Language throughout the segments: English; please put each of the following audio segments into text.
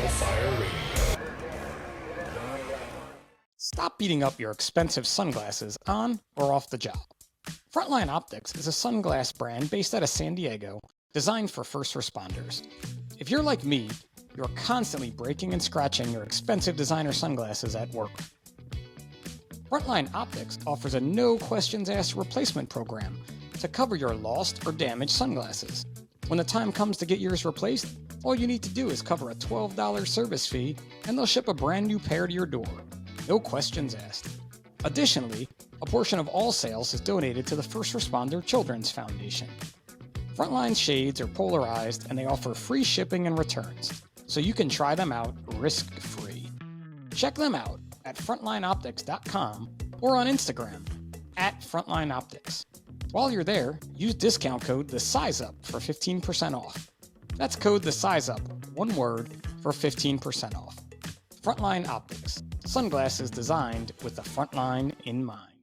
Fire Radio. Stop beating up your expensive sunglasses on or off the job. Frontline Optics is a sunglass brand based out of San Diego, designed for first responders. If you're like me, you're constantly breaking and scratching your expensive designer sunglasses at work. Frontline Optics offers a no-questions-asked replacement program to cover your lost or damaged sunglasses. When the time comes to get yours replaced, all you need to do is cover a $12 service fee, and they'll ship a brand new pair to your door. No questions asked. Additionally, a portion of all sales is donated to the First Responder Children's Foundation. Frontline shades are polarized and they offer free shipping and returns, so you can try them out risk-free. Check them out at frontlineoptics.com or on Instagram at frontlineoptics. While you're there, use discount code THESIZEUP for 15% off. That's code THESIZEUP, one word, for 15% off. Frontline Optics. Sunglasses designed with the frontline in mind.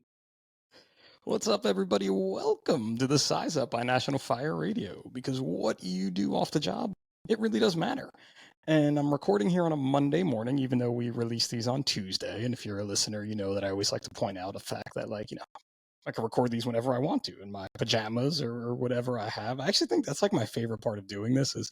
What's up, everybody? Welcome to the Size Up by National Fire Radio, because what you do off the job, it really does matter. And I'm recording here on a Monday morning, even though we release these on Tuesday. And if you're a listener, you know that I always like to point out the fact that, I can record these whenever I want to in my pajamas or whatever I have. I actually think that's my favorite part of doing this is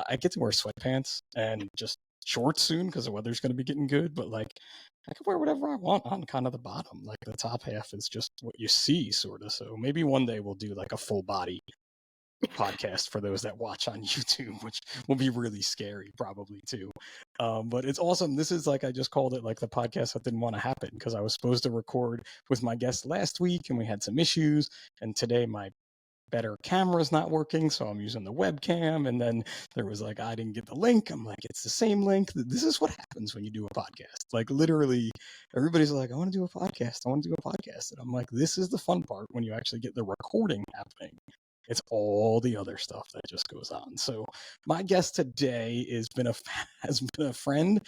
I get to wear sweatpants and just shorts soon because the weather's going to be getting good. But I can wear whatever I want on kind of the bottom. The top half is just what you see, sort of. So maybe one day we'll do a full body podcast for those that watch on YouTube, which will be really scary probably too. But it's awesome. This is I just called it the podcast that didn't want to happen, because I was supposed to record with my guest last week and we had some issues, and today my better camera's not working, so I'm using the webcam, and then there was I didn't get the link. I'm it's the same link. This is what happens when you do a podcast. Literally everybody's I want to do a podcast, and I'm this is the fun part when you actually get the recording happening. It's all the other stuff that just goes on. So my guest today has been a friend.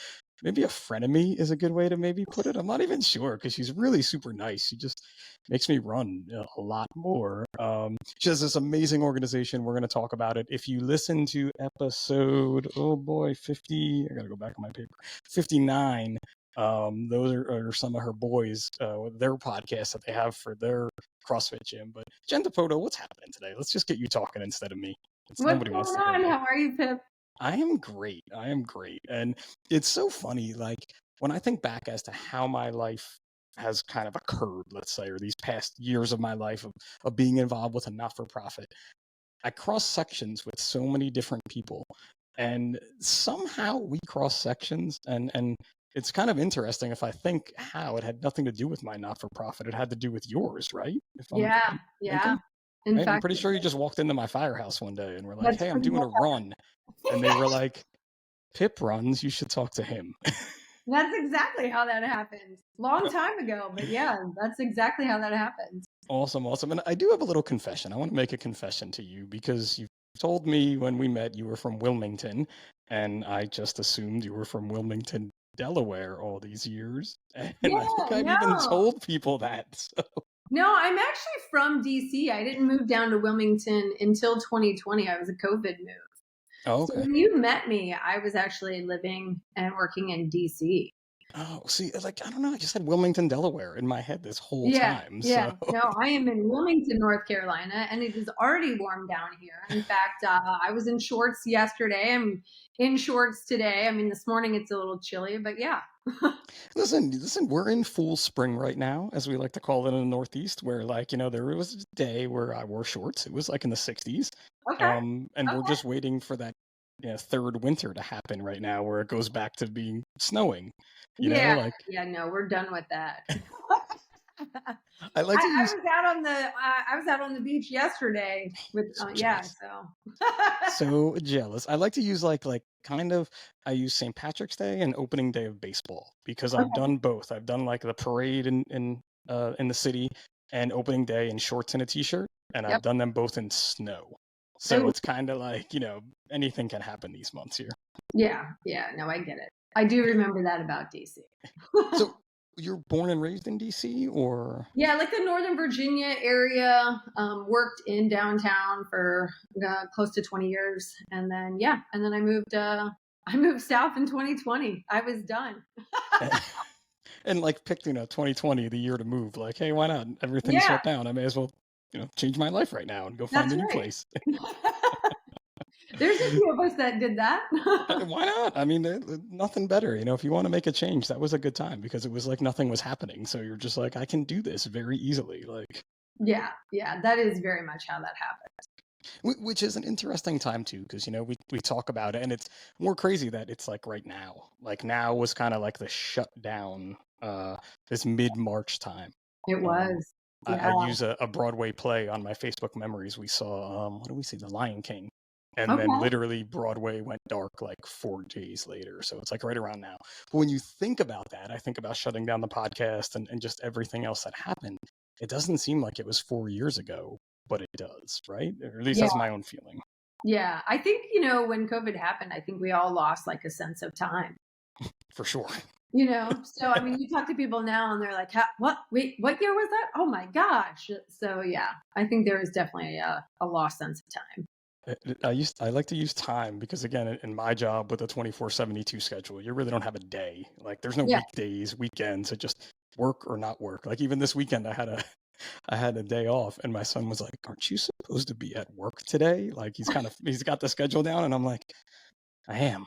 Maybe a frenemy is a good way to maybe put it. I'm not even sure, because she's really super nice. She just makes me run a lot more. She has this amazing organization. We're going to talk about it. If you listen to episode, 50, I got to go back on my paper, 59, those are some of her boys, their podcasts that they have for their CrossFit gym. But Jen Depoto, what's happening today? Let's just get you talking instead of me. What's going on? How are you, Pip? I am great. And it's so funny, when I think back as to how my life has kind of occurred, let's say, or these past years of my life of being involved with a not-for-profit, I cross sections with so many different people, and somehow we cross sections, and it's kind of interesting if I think how it had nothing to do with my not-for-profit. It had to do with yours, right? Yeah. In fact, I'm pretty sure you just walked into my firehouse one day and were like, hey, I'm doing a run. And they were like, Pip runs, you should talk to him. That's exactly how that happened. Long time ago, but yeah, that's exactly how that happened. Awesome. And I do have a little confession. I want to make a confession to you, because you told me when we met you were from Wilmington, and I just assumed you were from Wilmington, Delaware all these years. And I think I've even told people that. So. No, I'm actually from DC. I didn't move down to Wilmington until 2020. I was a COVID move. Oh, okay. So when you met me, I was actually living and working in DC. Oh, see, I don't know. I just had Wilmington, Delaware in my head this whole time. Yeah. So. No, I am in Wilmington, North Carolina, and it is already warm down here. In fact, I was in shorts yesterday. I'm in shorts today. I mean, this morning it's a little chilly, but yeah. Listen, we're in full spring right now, as we like to call it in the Northeast, where there was a day where I wore shorts. It was in the 60s. Okay. And we're just waiting for that third winter to happen right now, where it goes back to being snowing. No, we're done with that. I was out on the beach yesterday with so jealous. I like to use I use St. Patrick's Day and opening day of baseball, because I've done both. I've done the parade in the city and opening day in shorts and a t-shirt, and I've done them both in snow. So it's kind of anything can happen these months here. Yeah, no, I get it. I do remember that about DC. So you're born and raised in DC, or? Yeah, the Northern Virginia area. Worked in downtown for close to 20 years, and then I moved I moved south in 2020. I was done. And like picked, 2020, the year to move. Like, hey, why not? Everything's Yeah, shut down. I may as well, change my life right now and go find that's a new right. place. There's a few of us that did that. Why not? I mean, nothing better. If you want to make a change, that was a good time because it was like nothing was happening. So you're just like, I can do this very easily. Like, Yeah, yeah, that is very much how that happened. which is an interesting time too, because we talk about it, and it's more crazy that it's like right now. Like now was kind of like the shutdown, this mid-March time. It Um, was. I Yeah. use a Broadway play on my Facebook memories. We saw, what do we see? The Lion King. And then Okay. literally Broadway went dark like 4 days later. So it's like right around now. But when you think about that, I think about shutting down the podcast and just everything else that happened. It doesn't seem like it was 4 years ago, but it does, right? Or at least Yeah. that's my own feeling. Yeah. I think, when COVID happened, I think we all lost like a sense of time. For sure. So I mean, you talk to people now and they're like, what? Wait, what year was that? Oh my gosh. So yeah, I think there is definitely a lost sense of time. I like to use time because again, in my job with a 24/72 schedule, you really don't have a day. Like there's no Yeah. weekdays, weekends. It just work or not work. Like even this weekend, I had a day off, and my son was like, "Aren't you supposed to be at work today?" Like he's got the schedule down, and I'm like, "I am,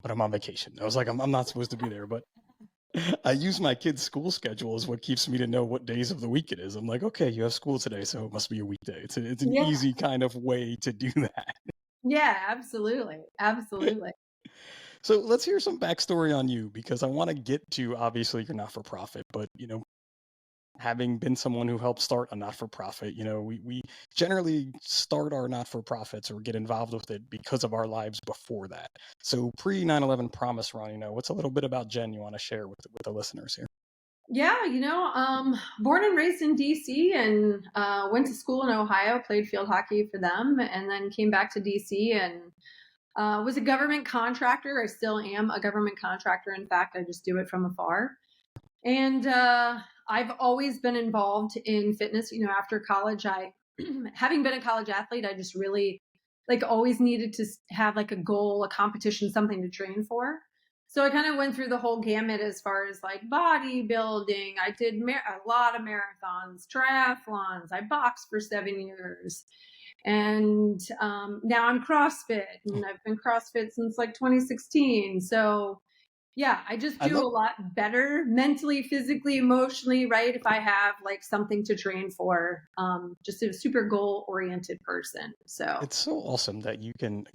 but I'm on vacation." I was like, "I'm not supposed to be there," but I use my kid's school schedule as what keeps me to know what days of the week it is. I'm like, "Okay, you have school today, so it must be a weekday." It's an Yeah. easy kind of way to do that. Yeah, absolutely. Absolutely. So let's hear some backstory on you because I want to get to obviously you're not for profit, but having been someone who helped start a not for profit, we generally start our not for profits or get involved with it because of our lives before that. So pre 9/11 Promise Run, what's a little bit about Jen you want to share with the listeners here? Yeah, born and raised in DC and went to school in Ohio, played field hockey for them, and then came back to DC and was a government contractor. I still am a government contractor. In fact, I just do it from afar. And I've always been involved in fitness. After college, having been a college athlete, I just really like always needed to have like a goal, a competition, something to train for. So I kind of went through the whole gamut as far as like bodybuilding. I did a lot of marathons, triathlons. I boxed for 7 years. And now I'm CrossFit, and I've been CrossFit since like 2016. So yeah, I just I do love a lot better mentally, physically, emotionally, right? If I have like something to train for, just a super goal oriented person. So, It's so awesome that you can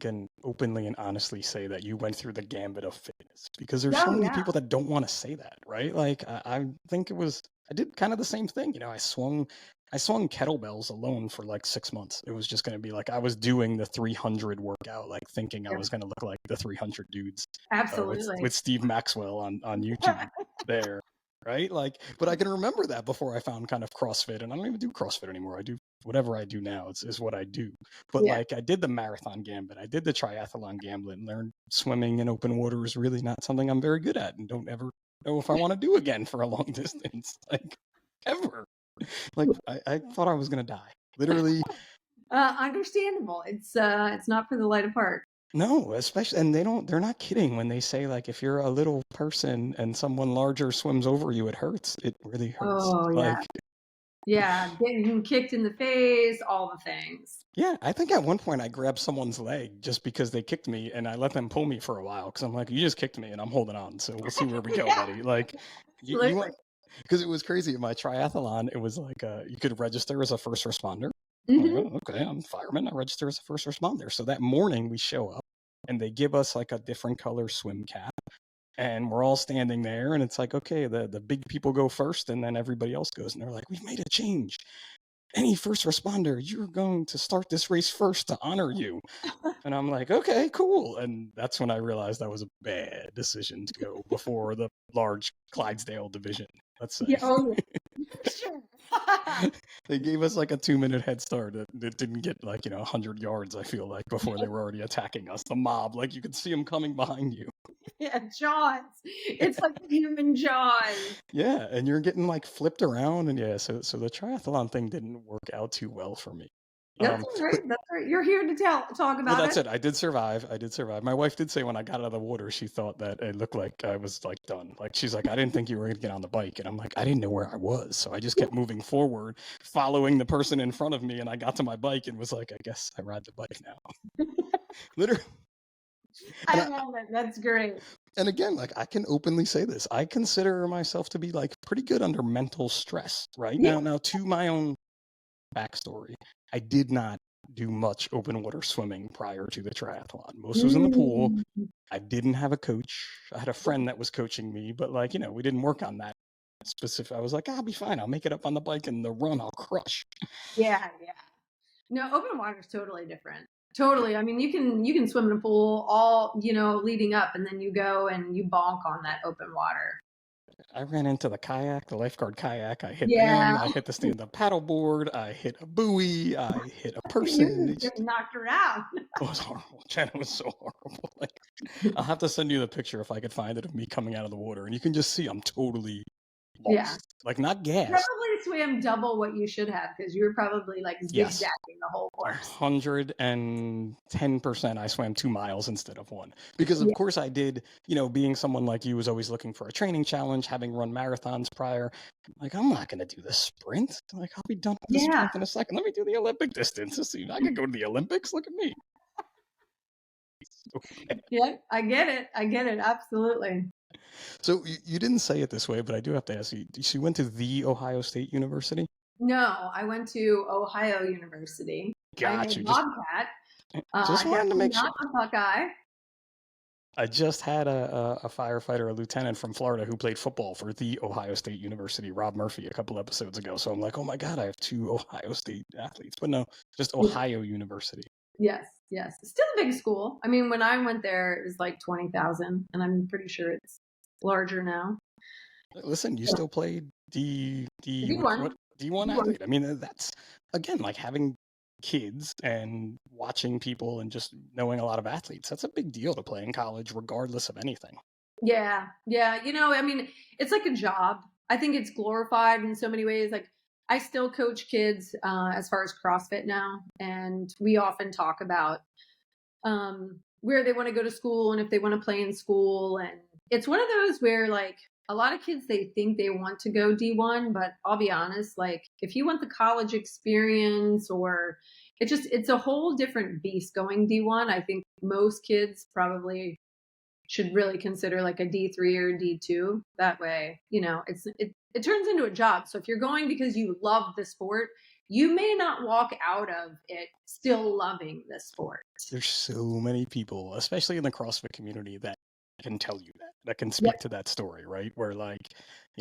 openly and honestly say that you went through the gambit of fitness because there's so oh, many yeah. people that don't want to say that, right? Like I think I did kind of the same thing. I swung kettlebells alone for like 6 months. It was just going to be like I was doing the 300 workout, like thinking I Yep. was going to look like the 300 dudes Absolutely. with Steve Maxwell on YouTube there, right? Like, but I can remember that before I found kind of CrossFit, and I don't even do CrossFit anymore. I do whatever I do now. Is what I do. But Yeah. like, I did the marathon gambit, I did the triathlon gambit, and learned swimming in open water is really not something I'm very good at, and don't ever know if I want to do again for a long distance, like ever. Like, I thought I was gonna die, literally. Understandable. It's not for the light of heart. No, especially, and they're not kidding when they say like if you're a little person and someone larger swims over you, it hurts. It really hurts. Oh, yeah. Like, Yeah. Getting kicked in the face, all the things. yeah, I think at one point I grabbed someone's leg just because they kicked me, and I let them pull me for a while because I'm like, you just kicked me and I'm holding on, so we'll see where we go, Yeah, buddy. Like, you absolutely. want because it was crazy in my triathlon. It was like you could register as a first responder. I'm like, Hmm. oh, okay, I'm a fireman. I register as a first responder. So that morning we show up, and they give us like a different color swim cap, and we're all standing there, and it's like, okay, the big people go first, and then everybody else goes, and they're like, we've made a change. Any first responder, you're going to start this race first to honor you. And I'm like, okay, cool. And that's when I realized that was a bad decision to go before the large Clydesdale division, let's Yeah. say. Oh, yeah. For sure. They gave us like a 2 minute head start. It didn't get like, 100 yards, I feel like, before they were already attacking us. The mob, like you could see them coming behind you. Yeah, jaws. It's like human jaws. Yeah. And you're getting like flipped around. And yeah, so the triathlon thing didn't work out too well for me. That's all right. But That's all right. You're here to talk well, about that's it. it. I did survive. I did survive. My wife did say when I got out of the water, she thought that it looked like I was like done. Like she's like, I didn't think you were gonna get on the bike, and I'm like, I didn't know where I was, so I just kept moving forward, following the person in front of me, and I got to my bike and was like, I guess I ride the bike now. Literally, and I love it. That's great. and again, like I can openly say this, I consider myself to be like pretty good under mental stress. Right Yeah. now, to my own backstory, I did not do much open water swimming prior to the triathlon. Most was in the pool. Mm. I didn't have a coach. I had a friend that was coaching me, but like, we didn't work on that specific. I was like, I'll be fine. I'll make it up on the bike, and the run I'll crush. Yeah, yeah. No, open water is totally different. Totally. I mean, you can swim in a pool all, leading up, and then you go and you bonk on that open water. I ran into the lifeguard kayak. I hit them. Yeah. I hit the stand-up paddleboard. I hit a buoy. I hit a You person. just get knocked around. It was horrible. Jenna was so horrible. Like, I'll have to send you the picture if I could find it of me coming out of the water, and you can just see I'm totally Yeah. lost. Like not gas. Probably swam double what you should have because you were probably like Yes. zigzagging the whole course. 110% I swam 2 miles instead of 1. Because of Yeah. course I did, being someone like you was always looking for a training challenge, having run marathons prior. Like, I'm not going to do the sprint. Like, I'll be done with the Yeah. sprint in a second. Let me do the Olympic distance. See, I can go to the Olympics. Look at me. Yeah, I get it. Absolutely. So you didn't say it this way, but I do have to ask you. So you went to the Ohio State University? No, I went to Ohio University. I'm Got a you. Bobcat. Just wanted to make sure. Not a Buckeye. I just had a firefighter, a lieutenant from Florida who played football for the Ohio State University, Rob Murphy, a couple episodes ago. So I'm like, oh my God, I have 2 Ohio State athletes. But no, just Ohio University. Yes. Still a big school. I mean, when I went there, it was like 20,000, and I'm pretty sure it's larger now. Listen, you still played D1. D1 athlete. I mean, that's, again, like having kids and watching people and just knowing a lot of athletes. That's a big deal to play in college, regardless of anything. Yeah. I mean, it's like a job. I think it's glorified in so many ways. Like, I still coach kids as far as CrossFit now, and we often talk about where they want to go to school and if they want to play in school. And it's one of those where, like, a lot of kids, they think they want to go D1, but I'll be honest, like, if you want the college experience, or it's a whole different beast going D1. I think most kids probably should really consider like a D3 or D2. That way, it turns into a job. So if you're going because you love the sport, you may not walk out of it still loving the sport. There's so many people, especially in the CrossFit community, that can tell you that can speak to that story, right? Where like,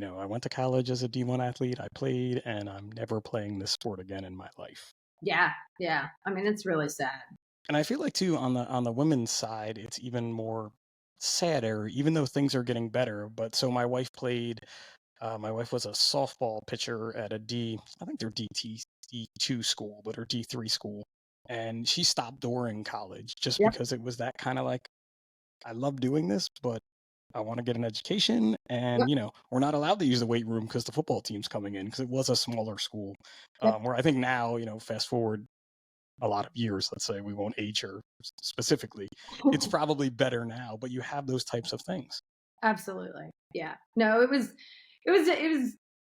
I went to college as a D1 athlete, I played, and I'm never playing this sport again in my life. Yeah. I mean, it's really sad. And I feel like too on the women's side, it's even more sadder, even though things are getting better. But so my wife played. My wife was a softball pitcher at I think they're D2 school, but her D3 school, and she stopped during college just because it was that kind of like, I love doing this, but I want to get an education, and we're not allowed to use the weight room because the football team's coming in, because it was a smaller school. Where I think now, fast forward a lot of years, let's say, we won't age her specifically, it's probably better now, but you have those types of things. Absolutely. Yeah. No, it was,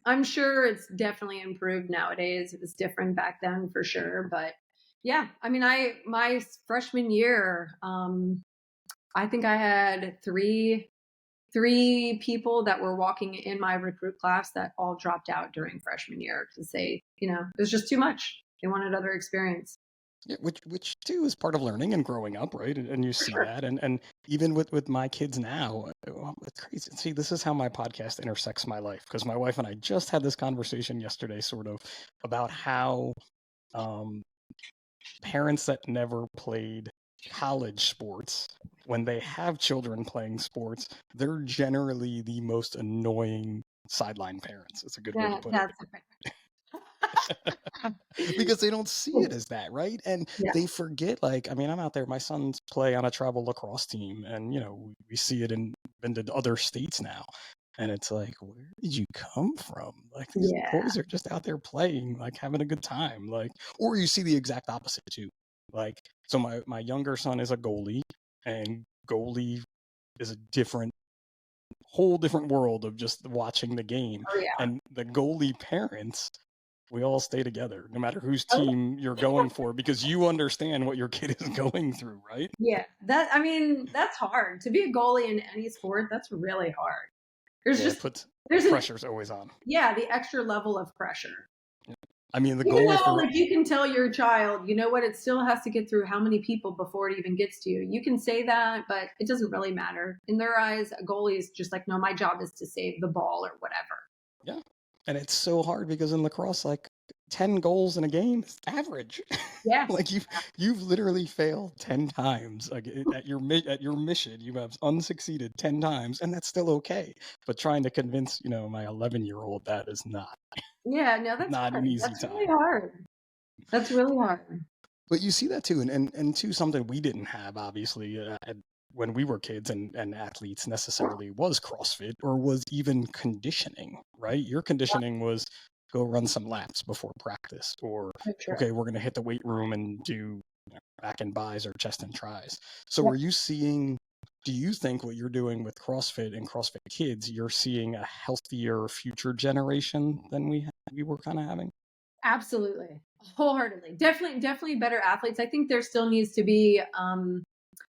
I'm sure it's definitely improved nowadays. It was different back then for sure. But yeah, I mean, my freshman year, I think I had three people that were walking in my recruit class that all dropped out during freshman year because it was just too much. They wanted other experience. Yeah, which too is part of learning and growing up, right? And you see that, and even with my kids now, it's crazy. See, this is how my podcast intersects my life, because my wife and I just had this conversation yesterday, sort of, about how parents that never played college sports, when they have children playing sports, they're generally the most annoying sideline parents. It's a good way to put it. Because they don't see it as that, right? And they forget, like, I mean, I'm out there, my sons play on a travel lacrosse team, and we see it been to other states now, And it's like, where did you come from? Like these Yeah. boys are just out there playing, like having a good time. Like, or you see the exact opposite too. Like, so my younger son is a goalie, and goalie is a whole different world of just watching the game. Oh yeah. And the goalie parents, we all stay together, no matter whose Oh team you're going for, because you understand what your kid is going through, right? yeah. That I mean, that's hard. To be a goalie in any sport, that's really hard. There's Yeah, it just puts the there's an pressure's always on. yeah, the extra level of pressure. I mean, the Even goal though, for like, you can tell your child, you know what, it still has to get through how many people before it even gets to you. You can say that, but it doesn't really matter. In their eyes, a goalie is just like, no, my job is to save the ball or whatever. yeah, and it's so hard because in lacrosse, like 10 goals in a game is average. Yeah. Like you've literally failed 10 times like at your mission. You have unsucceeded 10 times, and that's still okay. But trying to convince my 11-year-old that is Yeah, no, that's not an hard. easy That's really time. hard. That's really hard. But you see that too, and too, something we didn't have obviously when we were kids and athletes necessarily was CrossFit or was even conditioning, right? Your conditioning was go run some laps before practice, or So true. okay, we're gonna hit the weight room and do back and buys or chest and tries. So Yeah. are you seeing? Do you think what you're doing with CrossFit and CrossFit Kids, you're seeing a healthier future generation than we were kind of having? Absolutely. Wholeheartedly. Definitely better athletes. I think there still needs to be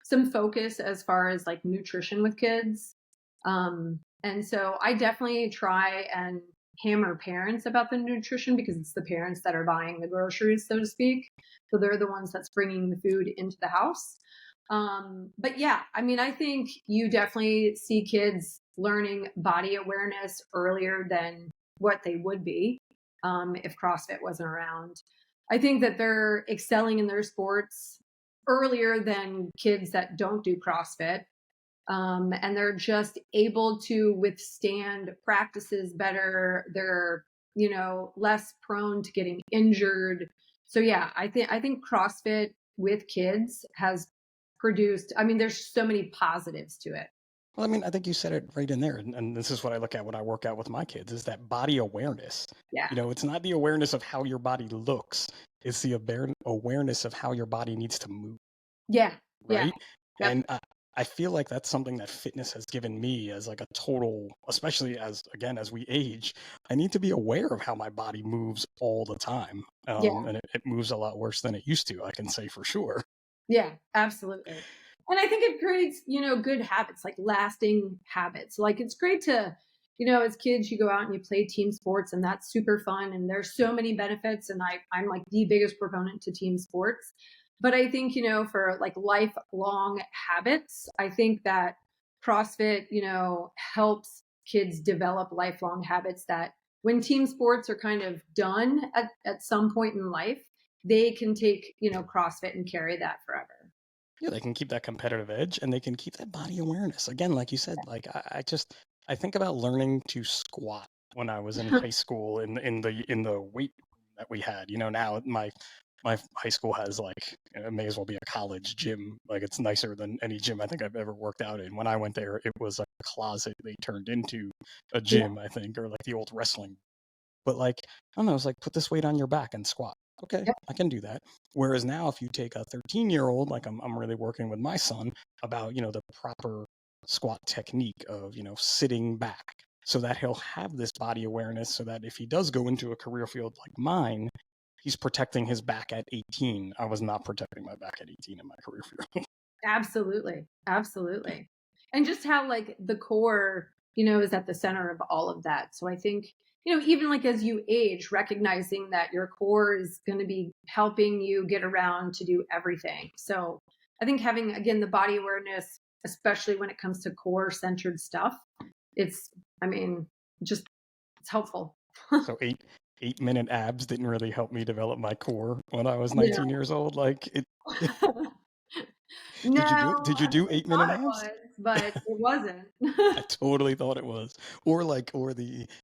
some focus as far as like nutrition with kids. And so I definitely try and hammer parents about the nutrition because it's the parents that are buying the groceries, so to speak. So they're the ones that's bringing the food into the house. But yeah, I mean, I think you definitely see kids learning body awareness earlier than what they would be if CrossFit wasn't around. I think that they're excelling in their sports earlier than kids that don't do CrossFit. And they're just able to withstand practices better. They're, less prone to getting injured. So yeah, I think CrossFit with kids has produced, I mean, there's so many positives to it. Well, I mean, I think you said it right in there, and this is what I look at when I work out with my kids: is that body awareness. Yeah. It's not the awareness of how your body looks; it's the awareness of how your body needs to move, Yeah. Yeah. right? Yep. And I feel like that's something that fitness has given me as like a total, especially as we age. I need to be aware of how my body moves all the time, Yeah. and it moves a lot worse than it used to. I can say for sure. Yeah, absolutely. And I think it creates, good habits, like lasting habits. Like it's great to, as kids, you go out and you play team sports and that's super fun. And there's so many benefits. And I'm like the biggest proponent to team sports. But I think, for like lifelong habits, I think that CrossFit, helps kids develop lifelong habits that when team sports are kind of done at some point in life, they can take, CrossFit and carry that forever. Yeah, they can keep that competitive edge and they can keep that body awareness. Again, like you said, like I think about learning to squat when I was in high school in the weight room that we had. Now my high school has like it may as well be a college gym. Like it's nicer than any gym I think I've ever worked out in. When I went there, it was a closet they turned into a Yeah. gym, I think, or like the old wrestling, but like, I don't know, it's like put this weight on your back and squat. Okay, Yep. I can do that. Whereas now, if you take a 13-year-old, like I'm really working with my son about, the proper squat technique of, sitting back so that he'll have this body awareness so that if he does go into a career field like mine, he's protecting his back at 18. I was not protecting my back at 18 in my career field. Absolutely. Absolutely. And just how like the core, is at the center of all of that. So I think, even like as you age, recognizing that your core is going to be helping you get around to do everything. So I think having, again, the body awareness, especially when it comes to core centered stuff, it's, I mean, just it's helpful. So 8-minute abs didn't really help me develop my core when I was Yeah. 19 years old. Like it, No, did you do it? Did you I do really 8-minute thought it abs? was, but it wasn't. I totally thought it was. Or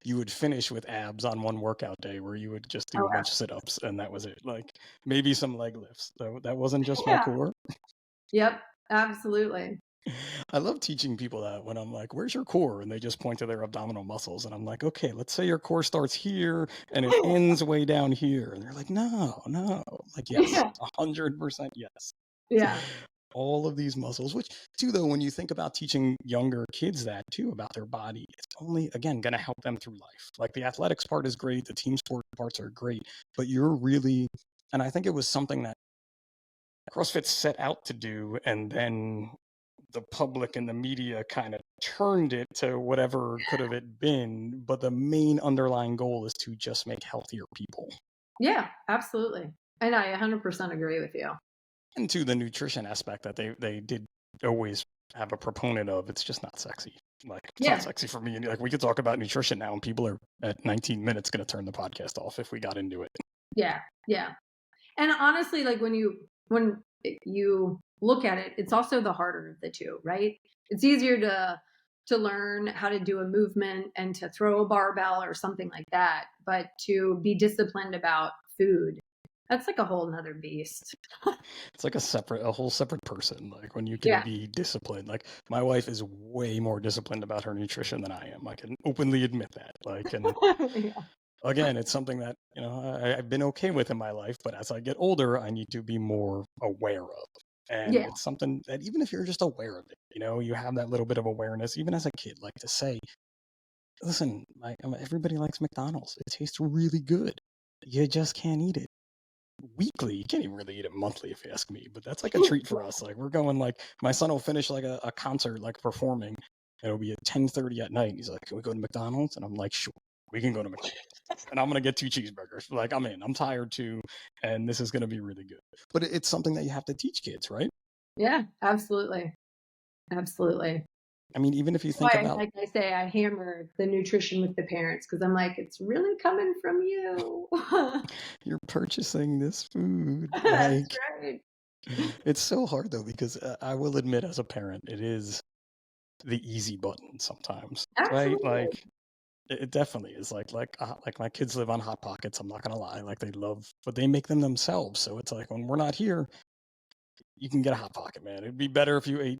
you would finish with abs on one workout day where you would just do Oh, a bunch of sit-ups and that was it. Like maybe some leg lifts. So that wasn't just my yeah. core. Yep, absolutely. I love teaching people that when I'm like, "Where's your core?" And they just point to their abdominal muscles, and I'm like, "Okay, let's say your core starts here and it ends way down here." And they're like, "No, no." I'm like, "Yes, Yeah. 100% yes." Yeah. All of these muscles, which too, though, when you think about teaching younger kids that too about their body, it's only again going to help them through life. Like the athletics part is great, the team sport parts are great, but you're really, and I think it was something that CrossFit set out to do, and then the public and the media kind of turned it to whatever could have it been. But the main underlying goal is to just make healthier people. Yeah, absolutely. And I 100% agree with you. And to the nutrition aspect that they did always have a proponent of, it's just not sexy. Like it's not Yeah. sexy for me. And like we could talk about nutrition now, and people are at 19 minutes going to turn the podcast off if we got into it. Yeah. Yeah. And honestly, like when you look at it, it's also the harder of the two, right? It's easier to learn how to do a movement and to throw a barbell or something like that, but to be disciplined about food, that's like a whole nother beast. It's like a whole separate person. Like when you can Yeah. be disciplined. Like my wife is way more disciplined about her nutrition than I am. I can openly admit that. Like, and Yeah. again, it's something that I've been okay with in my life, but as I get older, I need to be more aware of. And Yeah. it's something that even if you're just aware of it, you have that little bit of awareness, even as a kid, like to say, listen, everybody likes McDonald's. It tastes really good. You just can't eat it weekly. You can't even really eat it monthly if you ask me, but that's like a treat for us. Like we're going, like my son will finish like a concert, like performing, and it'll be at 10:30 at night. He's like, "Can we go to McDonald's?" And I'm like, "Sure, we can go to McDonald's." And I'm gonna get 2 cheeseburgers. Like I'm in. I'm tired too, and this is gonna be really good. But it's something that you have to teach kids, right? Yeah, absolutely. Absolutely. I mean, even if you That's think why, about like I say, I hammer the nutrition with the parents because I'm like, it's really coming from you. you're purchasing this food, That's like right. it's so hard though because I will admit, as a parent, it is the easy button sometimes, right? Absolutely. Like it definitely is like my kids live on Hot Pockets. I'm not gonna lie, like they love, but they make them themselves. So it's like when we're not here, you can get a Hot Pocket, man. It'd be better if you ate,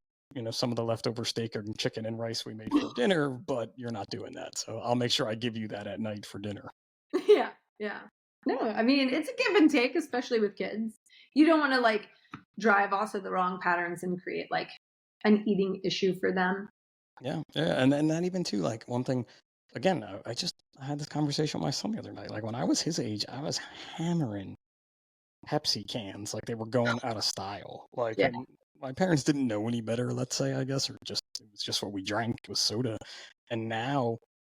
some of the leftover steak and chicken and rice we made for dinner, but you're not doing that. So I'll make sure I give you that at night for dinner. Yeah, yeah. No, I mean, it's a give and take, especially with kids. You don't want to like drive also the wrong patterns and create like an eating issue for them. Yeah, yeah, and then that even too. Like one thing, again, I had this conversation with my son the other night. Like when I was his age, I was hammering Pepsi cans like they were going out of style. Like, Yeah. and my parents didn't know any better, let's say, I guess, or just it was just what we drank was soda. And now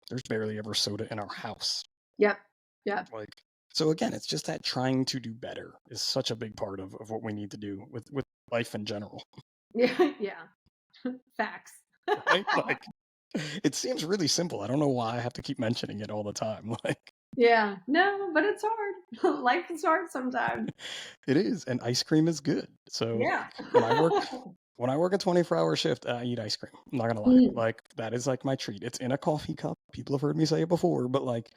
there's barely ever soda in our house. Yep. Yep. Like, so again, it's just that trying to do better is such a big part of what we need to do with life in general, Yeah. Yeah. Facts. right? Like, it seems really simple. I don't know why I have to keep mentioning it all the time. Like, Yeah. No, but it's hard. Life is hard sometimes. it is, and ice cream is good. So Yeah. when I work when I work a 24-hour shift, I eat ice cream. I'm not gonna lie. Mm, Like that is like my treat. It's in a coffee cup. People have heard me say it before, but like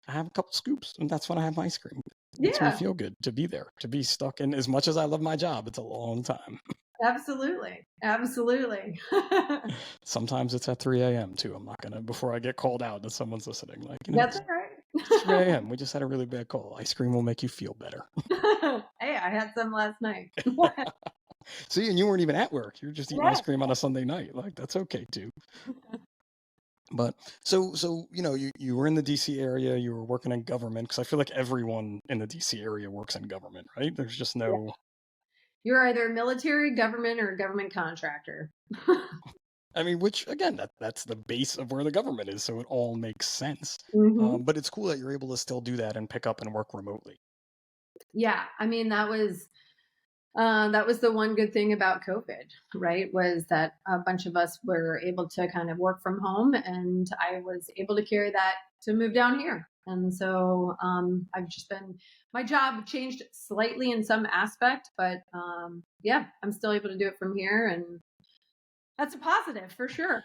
I have a couple scoops, and that's when I have ice cream. It makes me yeah. feel good to be there, to be stuck in. As much as I love my job, it's a long time. Absolutely. Absolutely. Sometimes it's at 3 a.m. too. I'm not gonna before I get called out that someone's listening. Like That's all right. it's 3 a.m. We just had a really bad call. Ice cream will make you feel better. Hey, I had some last night. See, and you weren't even at work. You're just eating ice Yeah. cream on a Sunday night. Like that's okay too. But so you were in the DC area, you were working in government because I feel like everyone in the DC area works in government, right? There's just Yeah. no You're either military, government, or a government contractor. I mean, which again, that's the base of where the government is, so it all makes sense. Hmm. But it's cool that you're able to still do that and pick up and work remotely. Yeah, I mean that was the one good thing about COVID, right? Was that a bunch of us were able to kind of work from home, and I was able to carry that to move down here. And so I've just been my job changed slightly in some aspect, but yeah, I'm still able to do it from here, and that's a positive for sure.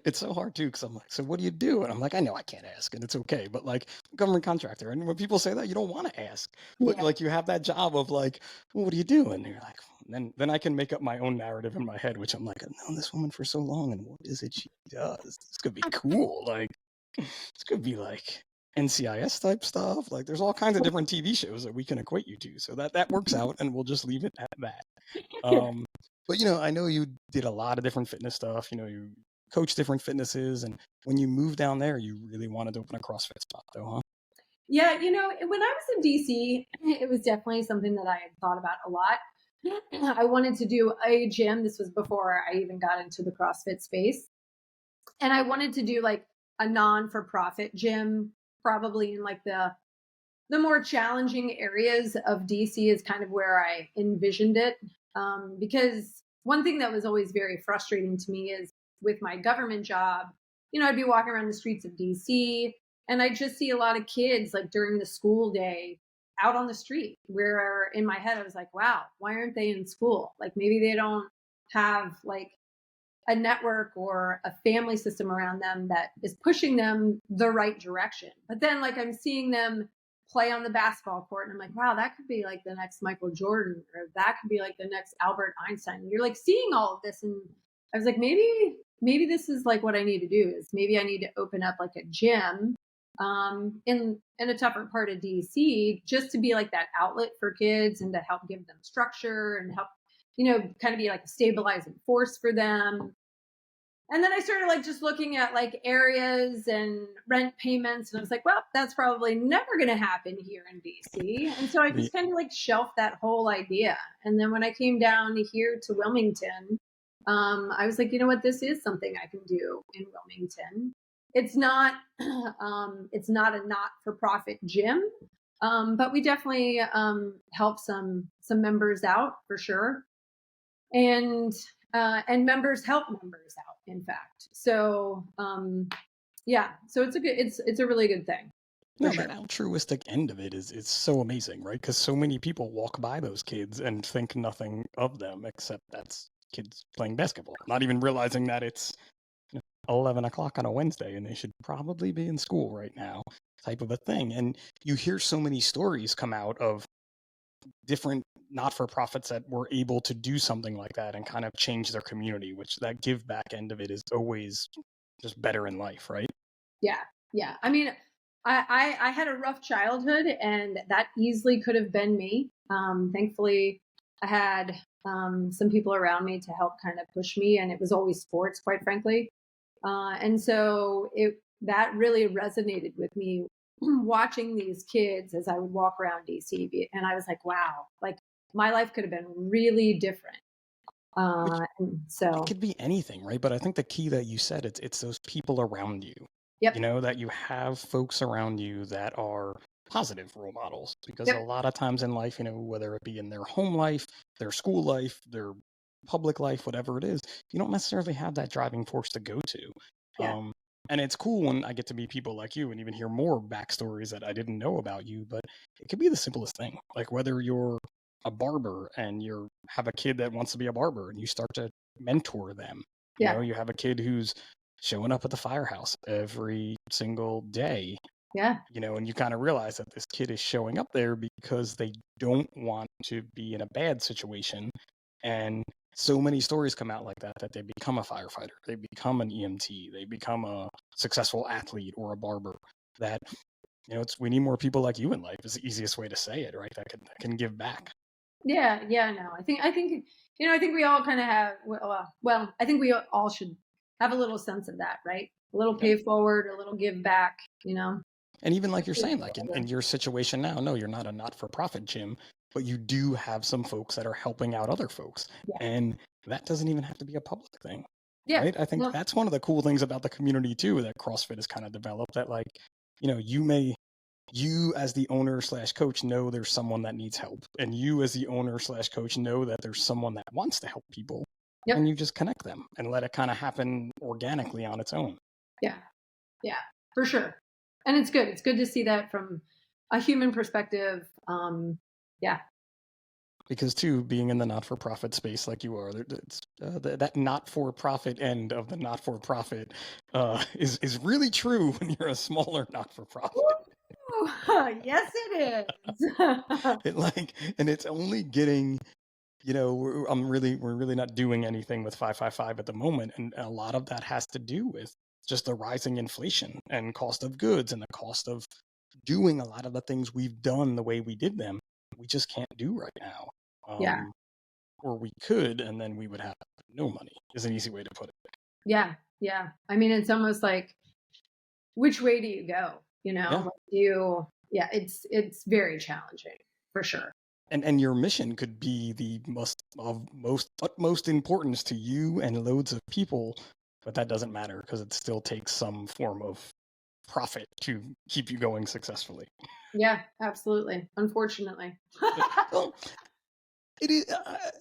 It's so hard too because I'm like, so what do you do? And I'm like, I know I can't ask, and it's okay, but like government contractor, and when people say that, you don't want to ask, but Yeah. like you have that job of like, well, what do you do? And you're like, then I can make up my own narrative in my head, which I'm like, I've known this woman for so long, and what is it she does? This could be cool. Like, this could be like NCIS type stuff. Like, there's all kinds of different TV shows that we can equate you to. So that works out, and we'll just leave it at that. But I know you did a lot of different fitness stuff. You coach different fitnesses, and when you moved down there, you really wanted to open a CrossFit spot, though, huh? Yeah, when I was in DC, it was definitely something that I had thought about a lot. I wanted to do a gym. This was before I even got into the CrossFit space. And I wanted to do like a non-for-profit gym, probably in like the more challenging areas of DC is kind of where I envisioned it. Because one thing that was always very frustrating to me is with my government job, I'd be walking around the streets of DC and I'd just see a lot of kids like during the school day out on the street, where in my head I was like, wow, why aren't they in school? Like maybe they don't have like a network or a family system around them that is pushing them the right direction. But then like I'm seeing them play on the basketball court and I'm like, wow, that could be like the next Michael Jordan, or that could be like the next Albert Einstein. And you're like seeing all of this, and I was like, maybe this is like what I need to do, is maybe I need to open up like a gym in a tougher part of DC, just to be like that outlet for kids and to help give them structure and help, kind of be like a stabilizing force for them. And then I started like just looking at like areas and rent payments. And I was like, well, that's probably never going to happen here in DC. And so I just kind of like shelved that whole idea. And then when I came down here to Wilmington, I was like, you know what, this is something I can do in Wilmington. It's not a not-for-profit gym, but we definitely help some members out for sure. And members help members out, in fact. So so it's a really good thing. No, that altruistic end of it is so amazing, right? Because so many people walk by those kids and think nothing of them except that's kids playing basketball, not even realizing that it's 11 o'clock on a Wednesday and they should probably be in school right now, type of a thing. And you hear so many stories come out of different not-for-profits that were able to do something like that and kind of change their community, which that give back end of it is always just better in life, right? Yeah. I mean, I had a rough childhood, and that easily could have been me. Thankfully, I had some people around me to help kind of push me, and it was always sports, quite frankly. And so that really resonated with me, watching these kids as I would walk around DC, and I was like, wow, like my life could have been really different. And so it could be anything, right? But I think the key that you said, it's those people around you. Yep. That you have folks around you that are positive role models, because Yep. a lot of times in life, whether it be in their home life, their school life, their public life, whatever it is, you don't necessarily have that driving force to go to. Yeah. And it's cool when I get to meet people like you and even hear more backstories that I didn't know about you, but it could be the simplest thing. Like whether you're a barber and you have a kid that wants to be a barber and you start to mentor them. Yeah. You have a kid who's showing up at the firehouse every single day. Yeah. And you kind of realize that this kid is showing up there because they don't want to be in a bad situation. And so many stories come out like that they become a firefighter, they become an EMT, they become a successful athlete or a barber. That we need more people like you in life is the easiest way to say it, right? That can give back. Yeah. No, I think I think we all kind of have, well, I think we all should have a little sense of that, right? A little pay forward, a little give back, And even like you're saying, like in your situation now, no, you're not a not-for-profit gym, but you do have some folks that are helping out other folks. Yeah. And that doesn't even have to be a public thing. Yeah. Right? I think that's one of the cool things about the community too, that CrossFit has kind of developed, that like, you as the owner/coach know there's someone that needs help. And you as the owner/coach know that there's someone that wants to help people. Yep. And you just connect them and let it kind of happen organically on its own. Yeah, for sure. And it's good. It's good to see that from a human perspective. Because too, being in the not-for-profit space like you are, that not-for-profit end of the not-for-profit is really true when you're a smaller not-for-profit. Ooh, yes, it is. And it's only getting we're really not doing anything with 555 at the moment, and a lot of that has to do with just the rising inflation and cost of goods and the cost of doing a lot of the things we've done the way we did them. We just can't do right now. Yeah. Or we could, and then we would have no money, is an easy way to put it. Yeah. Yeah. I mean, it's almost like, which way do you go? Yeah. Like yeah, it's very challenging for sure. And your mission could be the utmost importance to you and loads of people, but that doesn't matter because it still takes some form of profit to keep you going successfully. Yeah, absolutely. Unfortunately. Well, it is,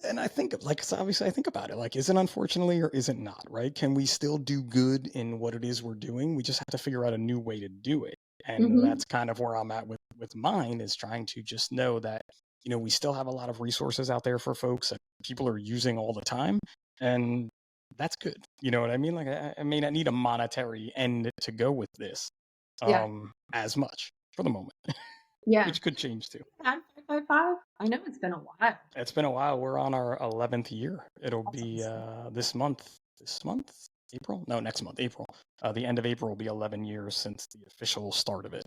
and I think so obviously I think about it like, is it unfortunately or is it not, right? Can we still do good in what it is we're doing? We just have to figure out a new way to do it. And Hmm. that's kind of where I'm at with mine, is trying to just know that, we still have a lot of resources out there for folks that people are using all the time. And that's good. You know what I mean? Like, I may not need a monetary end to go with this Yeah. as much for the moment, Yeah. which could change too. At 555? I know it's been a while. It's been a while. We're on our 11th year. It'll That's be awesome. this month. This month, April? No, next month, April. The end of April will be 11 years since the official start of it.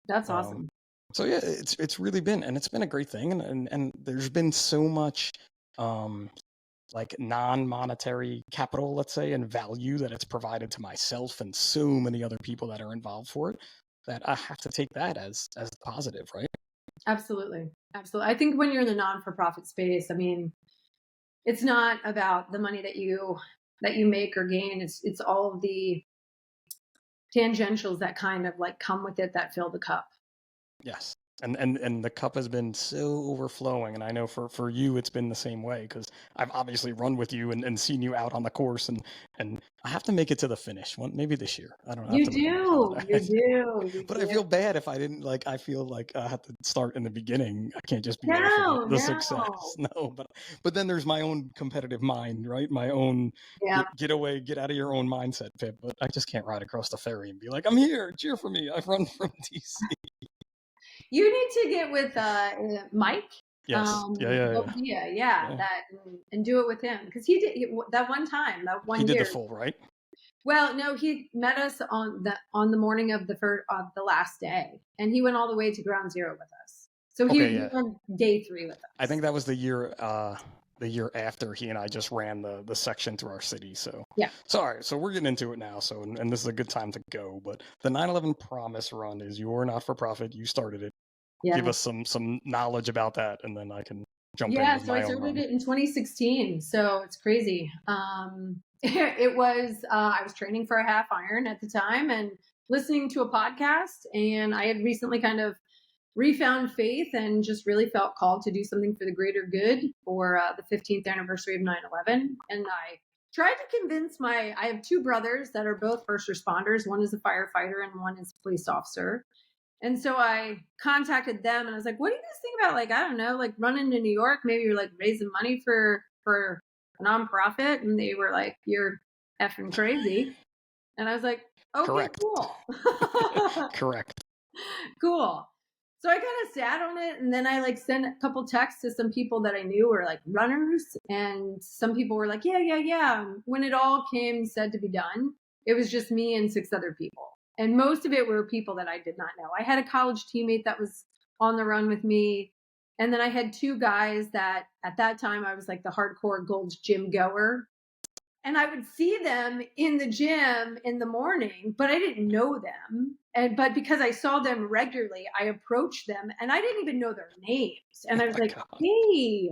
That's Um, awesome. so yeah, it's really been, and it's been a great thing, and there's been so much um, like non-monetary capital, let's say, and value that it's provided to myself and so many other people that are involved for it, that I have to take that as positive, right? Absolutely. Absolutely. I think when you're in the non-for-profit space, I mean, it's not about the money that you make or gain. It's all of the tangentials that kind of like come with it that fill the cup. Yes. And the cup has been so overflowing, and I know for you it's been the same way, because I've obviously run with you and seen you out on the course, and I have to make it to the finish one, maybe this year. I don't have You to make my do. calendar. You do. You But I do. feel bad if I didn't, like, I feel like I have to start in the beginning. I can't just be there for No, the success. no. No, but then there's my own competitive mind, right? My own Yeah. get away, get out of your own mindset, Pip. But I just can't ride across the ferry and be like, I'm here, cheer for me. I've run from DC. You need to get with Mike Yes. Yeah. Bobia, yeah, Yeah. that and do it with him because that one time, that He one did the year. full, right? Well, no, he met us on the morning of the last day, and he went all the way to ground zero with us. So Okay, he yeah. went day 3 with I us. think that was the year after he and I just ran the section through our city. So Yeah, all right, so we're getting into it now. So and this is a good time to go. But the 9/11 Promise Run is your not for profit. You started it. Give yeah, us some knowledge about that, and then I can jump in yeah. with So I my own started run. it in 2016. So it's crazy. It was I was training for a half iron at the time and listening to a podcast, and I had recently kind of refound faith and just really felt called to do something for the greater good for the 15th anniversary of 9/11. And I tried to convince I have two brothers that are both first responders. One is a firefighter and one is a police officer. And so I contacted them and I was like, what do you guys think about, like, I don't know, like running to New York? Maybe you're like raising money for a nonprofit. And they were like, you're effing crazy. And I was like, okay, Correct. cool. Correct. Cool. So I kind of sat on it and then I like sent a couple texts to some people that I knew were like runners. And some people were like, yeah, yeah, yeah. When it all came said to be done, it was just me and 6 other people. And most of it were people that I did not know. I had a college teammate that was on the run with me. And then I had 2 guys that at that time I was like the hardcore Gold's Gym goer, and I would see them in the gym in the morning, but I didn't know them. But because I saw them regularly, I approached them and I didn't even know their names. And Oh I was my like, God. hey,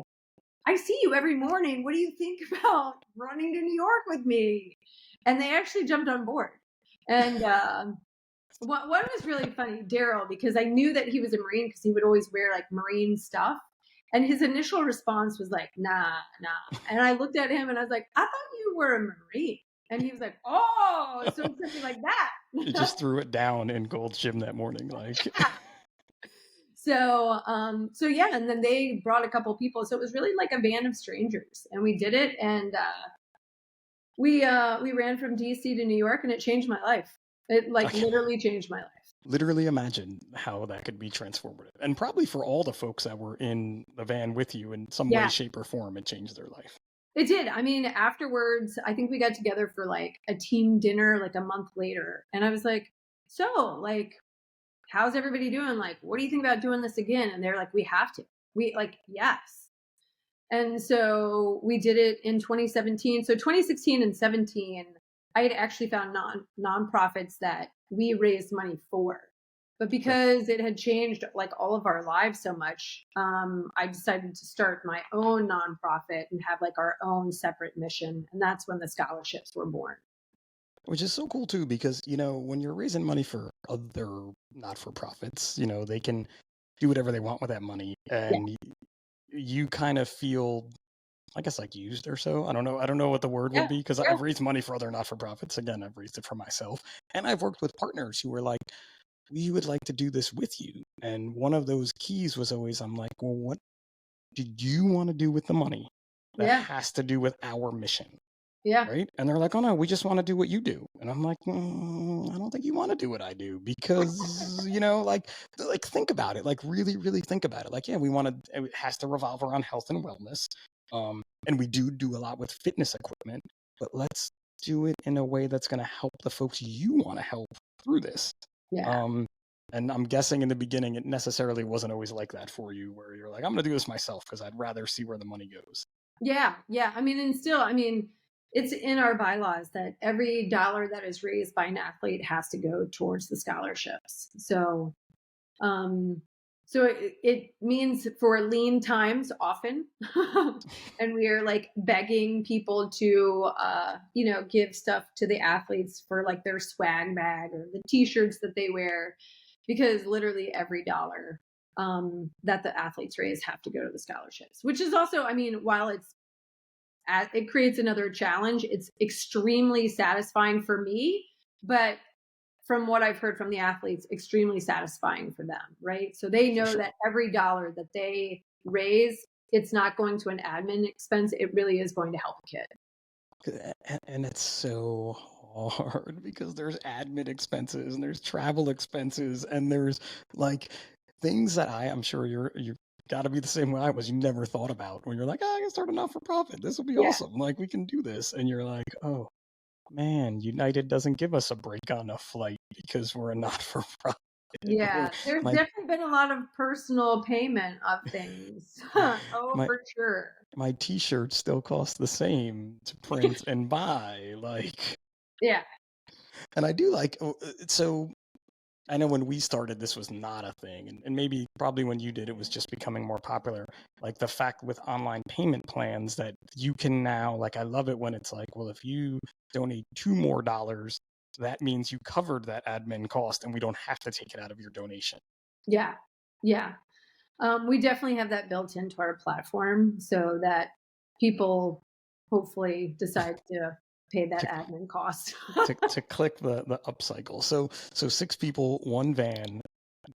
I see you every morning. What do you think about running to New York with me? And they actually jumped on board. And one was really funny, Daryl, because I knew that he was a Marine because he would always wear like Marine stuff. And his initial response was like, nah, nah. And I looked at him and I was like, I thought you were a Marine. And he was like, oh, so it's something like You that. just threw it down in Gold's Gym that morning, like. So yeah, and then they brought a couple people. So it was really like a band of strangers. And we did it, and we ran from DC to New York, and it changed my life. It like literally changed my life. literally imagine how that could be transformative. And probably for all the folks that were in the van with you in some way, Yeah, shape, or form, it changed their life. it did. I mean, afterwards, I think we got together for like a team dinner like a month later. And I was like, so, like, how's everybody doing? Like, what do you think about doing this again? And they're like, we have to. We like, yes. And so we did it in 2017. So 2016 and 17, I had actually found nonprofits that we raised money for. But Sure. because it had changed like all of our lives so much, I decided to start my own nonprofit and have like our own separate mission. And that's when the scholarships were born. Which is so cool too, because, when you're raising money for other not for profits, they can do whatever they want with that money. Yeah. And you kind of feel, I guess, like used or so. I don't know. I don't know what the word would Yeah. be because Yeah. I've raised money for other not for profits. Again, I've raised it for myself. And I've worked with partners who were like, we would like to do this with you. And one of those keys was always, I'm like, well, what do you want to do with the money that Yeah. has to do with our mission? Yeah. Right? And they're like, oh no, we just want to do what you do. And I'm like, I don't think you want to do what I do because, like think about it, like really, really think about it. Like, yeah, we want to, it has to revolve around health and wellness. And we do a lot with fitness equipment, but let's do it in a way that's going to help the folks you want to help through this. Yeah. Um, and I'm guessing in the beginning, it necessarily wasn't always like that for you, where you're like, I'm going to do this myself because I'd rather see where the money goes. Yeah. Yeah. I mean, and still, I mean, it's in our bylaws that every dollar that is raised by an athlete has to go towards the scholarships. Um, so it means for lean times often, and we are like begging people to, give stuff to the athletes for like their swag bag or the t-shirts that they wear, because literally every dollar that the athletes raise have to go to the scholarships, which is also, I mean, while it creates another challenge, it's extremely satisfying for me, but from what I've heard from the athletes, extremely satisfying for them, right? So they For know sure. that every dollar that they raise, it's not going to an admin expense. It really is going to help a kid. And it's so hard because there's admin expenses and there's travel expenses and there's like things that I'm sure you got to be the same way I was. You never thought about when you're like, oh, I can start a not for profit. This will be Yeah. awesome. Like we can do this, and you're like, oh man, United doesn't give us a break on a flight because we're a not for profit. Or Yeah. There's my definitely been a lot of personal payment of things. Oh, my for sure. my T-shirts still cost the same to print and buy. Like, Yeah. and I do like so. I know when we started, this was not a thing. And maybe probably when you did, it was just becoming more popular. Like the fact with online payment plans that you can now, like, I love it when it's like, well, if you donate $2 more, that means you covered that admin cost and we don't have to take it out of your donation. Yeah. Yeah. We definitely have that built into our platform so that people hopefully decide to pay that To, admin cost. to click the upcycle. So 6 people, one van,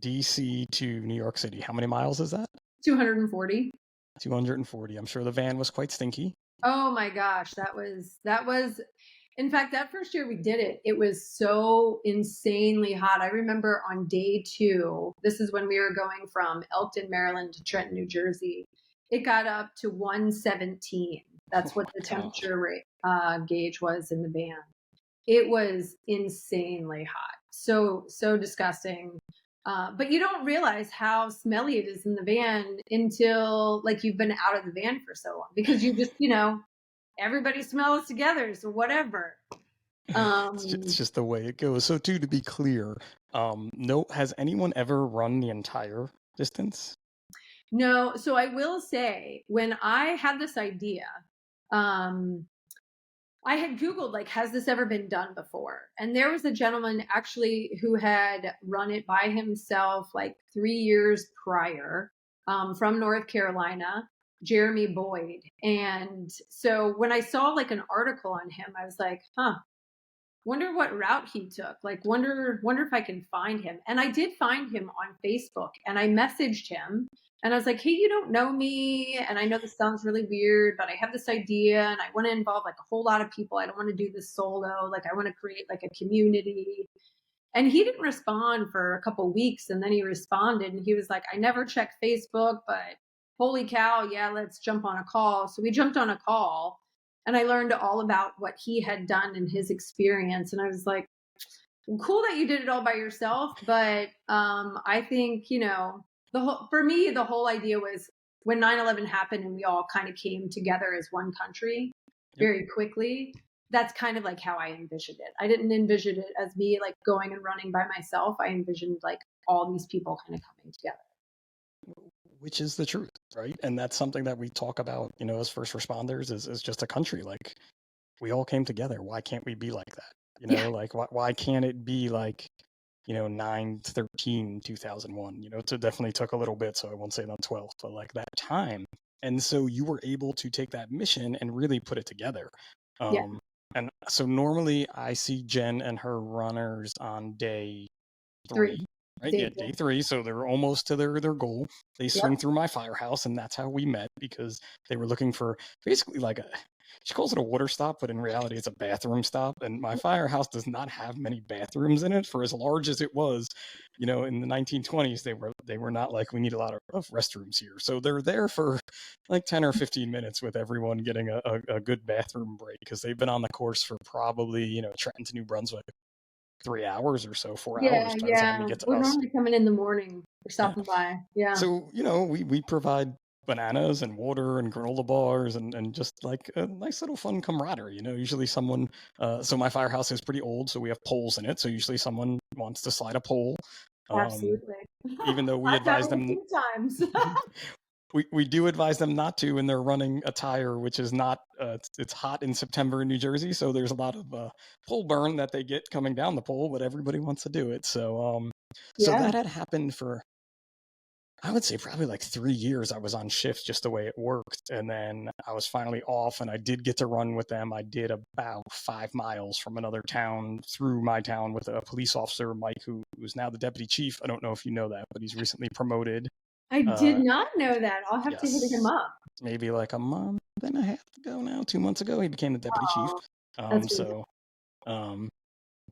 DC to New York City. How many miles is that? 240. 240. I'm sure the van was quite stinky. Oh my gosh, that was in fact that first year we did it, it was so insanely hot. I remember on day 2, this is when we were going from Elkton, Maryland to Trenton, New Jersey. It got up to 117. Oh That's what the my God. temperature rate, gauge was in the van. It was insanely hot. So disgusting. But you don't realize how smelly it is in the van until like you've been out of the van for so long, because you just, everybody smells together. So whatever. It's Um, just the way it goes. So too, to be clear, no, has anyone ever run the entire distance? no, so I will say when I had this idea, um, I had Googled, like, has this ever been done before? And there was a gentleman actually who had run it by himself like 3 years prior, from North Carolina, Jeremy Boyd. And so when I saw like an article on him, I was like, huh, wonder what route he took. Like, wonder if I can find him. And I did find him on Facebook and I messaged him and I was like, hey, you don't know me. And I know this sounds really weird, but I have this idea and I want to involve like a whole lot of people. I don't want to do this solo. Like, I want to create like a community. And he didn't respond for a couple weeks, and then he responded and he was like, I never check Facebook, but holy cow, yeah, let's jump on a call. So we jumped on a call and I learned all about what he had done in his experience. And I was like, cool that you did it all by yourself, but I think, for me, the whole idea was when 9/11 happened and we all kind of came together as one country Yep. very quickly. That's kind of like how I envisioned it. I didn't envision it as me like going and running by myself. I envisioned like all these people kind of coming together. Which is the truth, right? And that's something that we talk about, as first responders is just a country. Like, we all came together. Why can't we be like that? Yeah, Like, why can't it be like, 9/13, 2001? It definitely took a little bit, so I won't say on 12th, but like that time. And so you were able to take that mission and really put it together. yeah, Um, and so normally I see Jen and her runners on day three, 3, right? Yeah, day day three. 3. So they're almost to their goal. They swing Yep. through my firehouse, and that's how we met because they were looking for basically like a. She calls it a water stop, but in reality, it's a bathroom stop. And my firehouse does not have many bathrooms in it. For as large as it was, in the 1920s, they were not like we need a lot of restrooms here. So they're there for like 10 or 15 minutes with everyone getting a good bathroom break because they've been on the course for probably Trenton to New Brunswick 3 hours or so, 4 hours Yeah, by the time you yeah. get to We're us. normally coming in the morning or Yeah. stopping by. Yeah, So, we provide bananas and water and granola bars and just like a nice little fun camaraderie. Usually someone, so my firehouse is pretty old, so we have poles in it. So usually someone wants to slide a pole. Um, absolutely. Even though we I've done advise it a them, few times. we do advise them not to, and they're running a tire, which is not, it's hot in September in New Jersey. So there's a lot of pole burn that they get coming down the pole, but everybody wants to do it. So Yeah. that had happened for I would say probably like 3 years. I was on shift just the way it worked. And then I was finally off and I did get to run with them. I did about 5 miles from another town through my town with a police officer, Mike, who's now the deputy chief. I don't know if you know that, but he's recently promoted. I did Uh, not know that. I'll have to hit him yes, up. maybe like a month and a half ago now, 2 months ago, he became the deputy chief. Oh, that's Um, really so, um,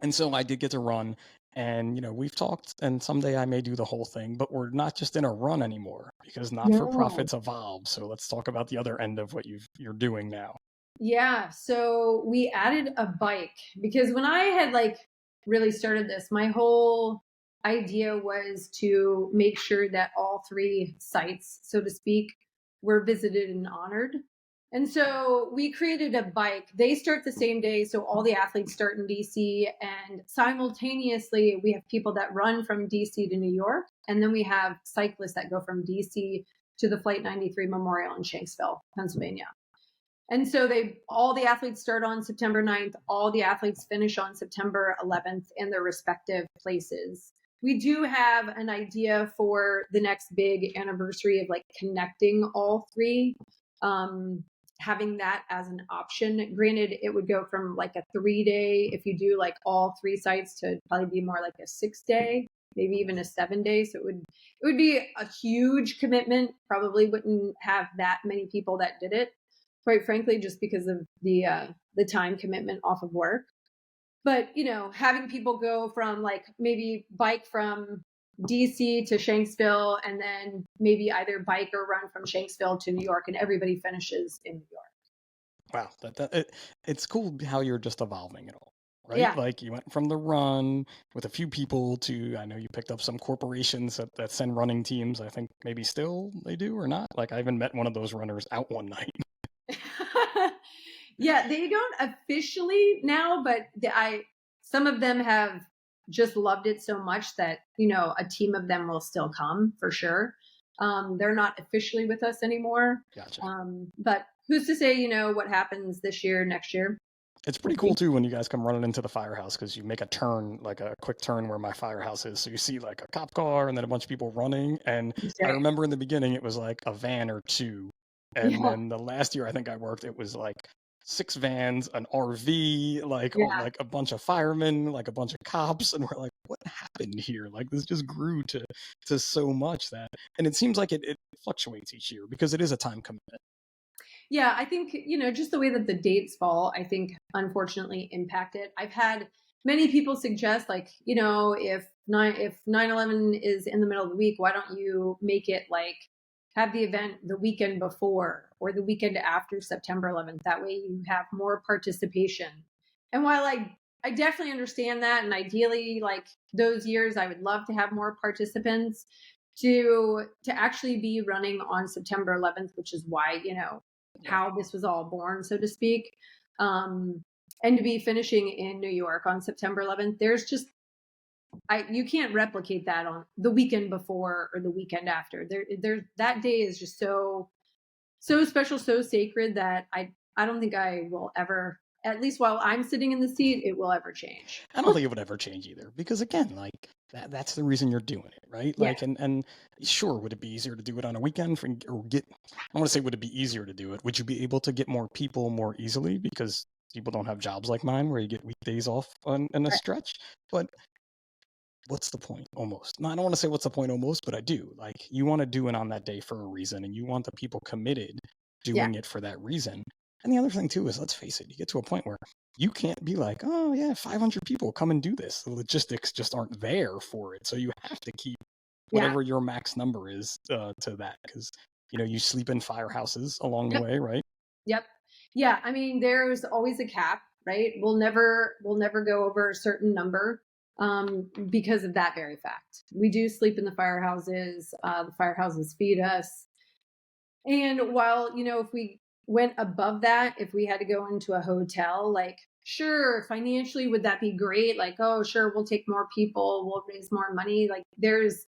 and so I did get to run, and we've talked, and someday I may do the whole thing, but we're not just in a run anymore because not for no. profits evolve. So let's talk about the other end of what you're doing now. Yeah, so we added a bike because when I had like really started this, my whole idea was to make sure that all three sites, so to speak, were visited and honored. And so we created a bike. They start the same day, so all the athletes start in DC, and simultaneously we have people that run from DC to New York, and then we have cyclists that go from DC to the Flight 93 Memorial in Shanksville, Pennsylvania. And so all the athletes start on September 9th, all the athletes finish on September 11th in their respective places. We do have an idea for the next big anniversary of like connecting all three, um, having that as an option. Granted, it would go from like a 3 day, if you do like all three sites, to probably be more like a 6 day, maybe even a 7 day. So it would be a huge commitment. Probably wouldn't have that many people that did it, quite frankly, just because of the time commitment off of work. But having people go from like maybe bike from DC to Shanksville, and then maybe either bike or run from Shanksville to New York, and everybody finishes in New York. Wow, it's cool how you're just evolving it all, right? Yeah. Like you went from the run with a few people to, I know you picked up some corporations that send running teams. I think maybe still they do or not. Like I even met one of those runners out one night. Yeah, they don't officially now, but some of them have just loved it so much that a team of them will still come for sure. They're not officially with us anymore, Gotcha. but who's to say what happens this year, next year? It's We'll pretty cool see. too when you guys come running into the firehouse because you make a turn, like a quick turn where my firehouse is. So you see like a cop car and then a bunch of people running. And That's I right. remember in the beginning it was like a van or two. And Yeah, then the last year I think I worked, it was like 6 vans, an RV, like yeah. like a bunch of firemen, like a bunch of cops, and we're like, what happened here? Like this just grew to so much that, and it seems like it fluctuates each year because it is a time commitment. Yeah, I think, just the way that the dates fall, I think unfortunately impact it. I've had many people suggest, like, if 9/11 is in the middle of the week, why don't you make it like have the event the weekend before or the weekend after September 11th? That way you have more participation. And while I definitely understand that, and ideally, like those years, I would love to have more participants to actually be running on September 11th, which is why, Yeah. how this was all born, so to speak. Um, and to be finishing in New York on September 11th, there's just you can't replicate that on the weekend before or the weekend after. There that day is just so special, so sacred that I don't think I will ever, at least while I'm sitting in the seat, it will ever change. I don't think it would ever change either because again, like that's the reason you're doing it, right? Yeah, Like and sure, would it be easier to do it on a weekend for, or get I want to say would it be easier to do it? Would you be able to get more people more easily because people don't have jobs like mine where you get weekdays off in a right. stretch? But what's the point almost? No, I don't want to say what's the point almost, but I do. Like you want to do it on that day for a reason and you want the people committed Yeah, doing it for that reason. And the other thing too is let's face it, you get to a point where you can't be like, oh yeah, 500 people come and do this. The logistics just aren't there for it. So you have to keep yeah. whatever your max number is to that because you sleep in firehouses along the Yep, way, right? yep. Yeah, I mean, there's always a cap, right? We'll never go over a certain number because of that very fact. We do sleep in the firehouses. The firehouses feed us. And while, if we went above that, if we had to go into a hotel, like, sure, financially, would that be great? Like, oh, sure, we'll take more people, we'll raise more money. Like, there's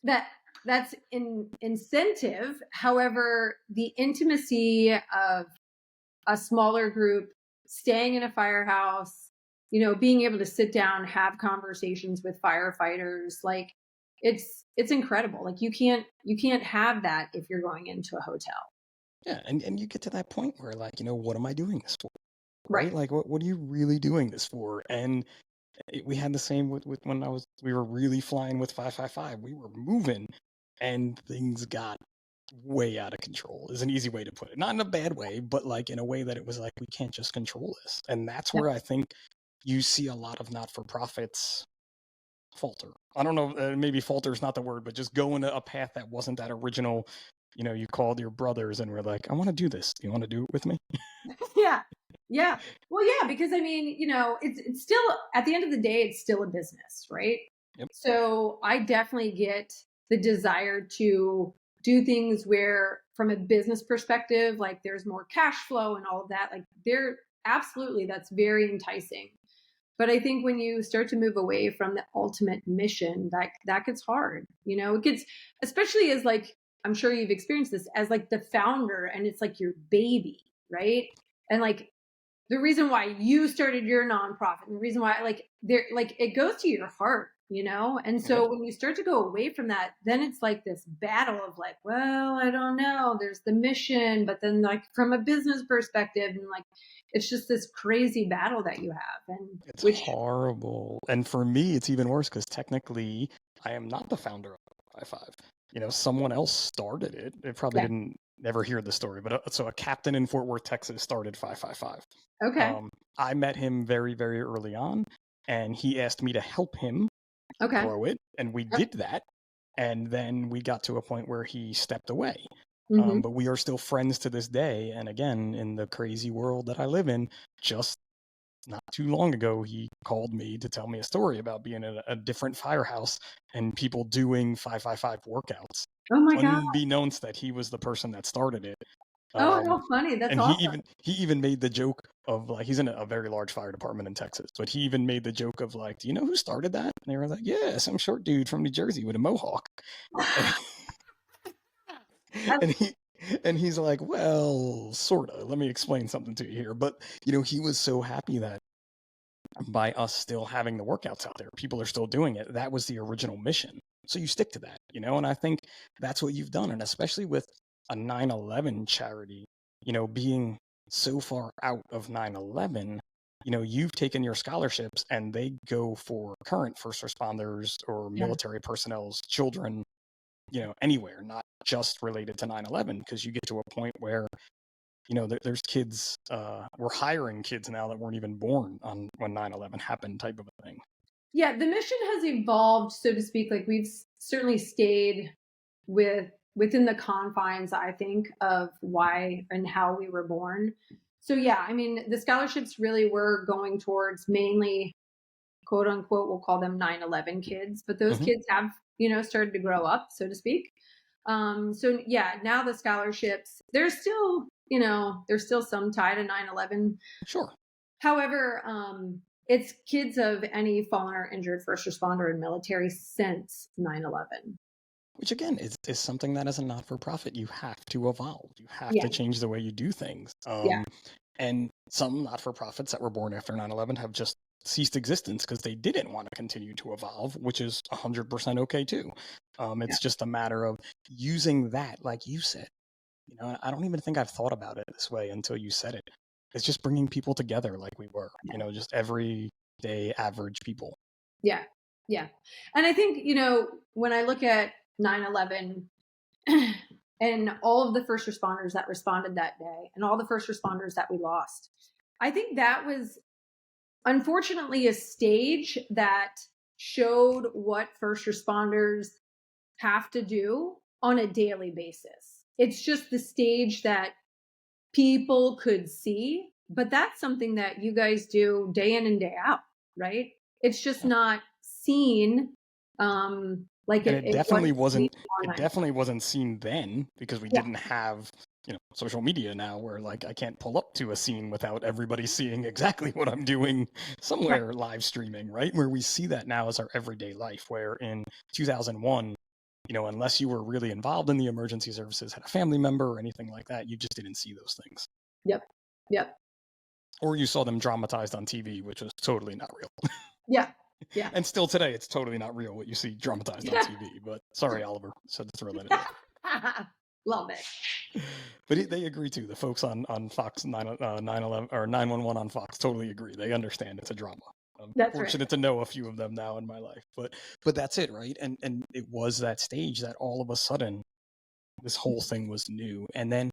that that's an incentive. However, the intimacy of a smaller group staying in a firehouse, being able to sit down, have conversations with firefighters, like it's incredible. Like you can't have that if you're going into a hotel. Yeah, and you get to that point where like, what am I doing this for? Right. Right? Like what are you really doing this for? And we had the same with when we were really flying with 555. We were moving and things got way out of control is an easy way to put it. Not in a bad way, but like in a way that it was like we can't just control this. And that's Yep. where I think you see a lot of not-for-profits falter. I don't know, maybe falter is not the word, but just go into a path that wasn't that original. You called your brothers and were like, I want to do this. Do you want to do it with me? Yeah. Yeah. Well, yeah, because I mean, it's still, at the end of the day, it's still a business, right? Yep. So I definitely get the desire to do things where, from a business perspective, like there's more cash flow and all of that. Like there, absolutely, that's very enticing. But I think when you start to move away from the ultimate mission, that gets hard. It gets, especially as like, I'm sure you've experienced this as like the founder, and it's like your baby, right? And like the reason why you started your nonprofit, and the reason why, like, there, like, it goes to your heart. And Yep. so when you start to go away from that, then it's like this battle of like, well, I don't know, there's the mission, but then like from a business perspective, and like it's just this crazy battle that you have. And It's which, horrible. And for me, it's even worse because technically I am not the founder of High Five. Someone else started it. It probably yeah. didn't never hear the story, but so a captain in Fort Worth, Texas started 555. Okay. I met him very, very early on, and he asked me to help him Okay. grow it, and we Yep. did that. And then we got to a point where he stepped away. Hmm. But we are still friends to this day. And again, in the crazy world that I live in, just not too long ago, he called me to tell me a story about being in a different firehouse and people doing 555 workouts, Oh my God. unbeknownst that he was the person that started it. Oh, Um, how funny. That's and he awesome. even made the joke of like he's in a very large fire department in Texas, but he even made the joke of like, do you know who started that? And they were like, yeah, some short dude from New Jersey with a mohawk. And, That's, and he and he's like, well, sorta. Let me explain something to you here. But he was so happy that by us still having the workouts out there. People are still doing it. That was the original mission. So you stick to that. And I think that's what you've done. And especially with a 9/11 charity, being so far out of 9/11, you've taken your scholarships and they go for current first responders or yeah. military personnel's children, anywhere, not just related to 9/11, because you get to a point where there's kids, we're hiring kids now that weren't even born on when 9/11 happened, type of a thing. Yeah, the mission has evolved, so to speak. Like, we've certainly stayed within the confines, I think, of why and how we were born. So yeah, I mean, the scholarships really were going towards mainly, quote unquote, we'll call them 9/11 kids, but those Mhm. kids have, started to grow up, so to speak. So yeah, now the scholarships, there's still some tie to 9/11. Sure. However, it's kids of any fallen or injured first responder and military since 9/11. Which again is something that as a not-for-profit you have to evolve. You have Yeah, to change the way you do things. yeah, And some not-for-profits that were born after 9/11 have just ceased existence because they didn't want to continue to evolve, which is 100% okay too. yeah, It's just a matter of using that, like you said. I don't even think I've thought about it this way until you said it. It's just bringing people together like we were, just everyday average people. yeah, yeah. And I think, when I look at 9/11 and all of the first responders that responded that day and all the first responders that we lost, I think that was unfortunately a stage that showed what first responders have to do on a daily basis. It's just the stage that people could see, but that's something that you guys do day in and day out, right? It's just not seen, like And it was seen it online. definitely wasn't seen then because we Yeah, didn't have, social media now where like I can't pull up to a scene without everybody seeing exactly what I'm doing right. somewhere live streaming, right? Where we see that now as our everyday life, where in 2001, unless you were really involved in the emergency services, had a family member or anything like that, you just didn't see those things. Yep. Yep. Or you saw them dramatized on TV, which was totally not real. Yeah. Yeah. And still today, it's totally not real what you see dramatized on TV. But sorry, Oliver, said to throw that in there. Love it. But they agree too. The folks on Fox 9/11 or 911 on Fox totally agree. They understand it's a drama. I'm That's right. fortunate to know a few of them now in my life. But that's it, right? And it was that stage that all of a sudden this whole thing was new. And then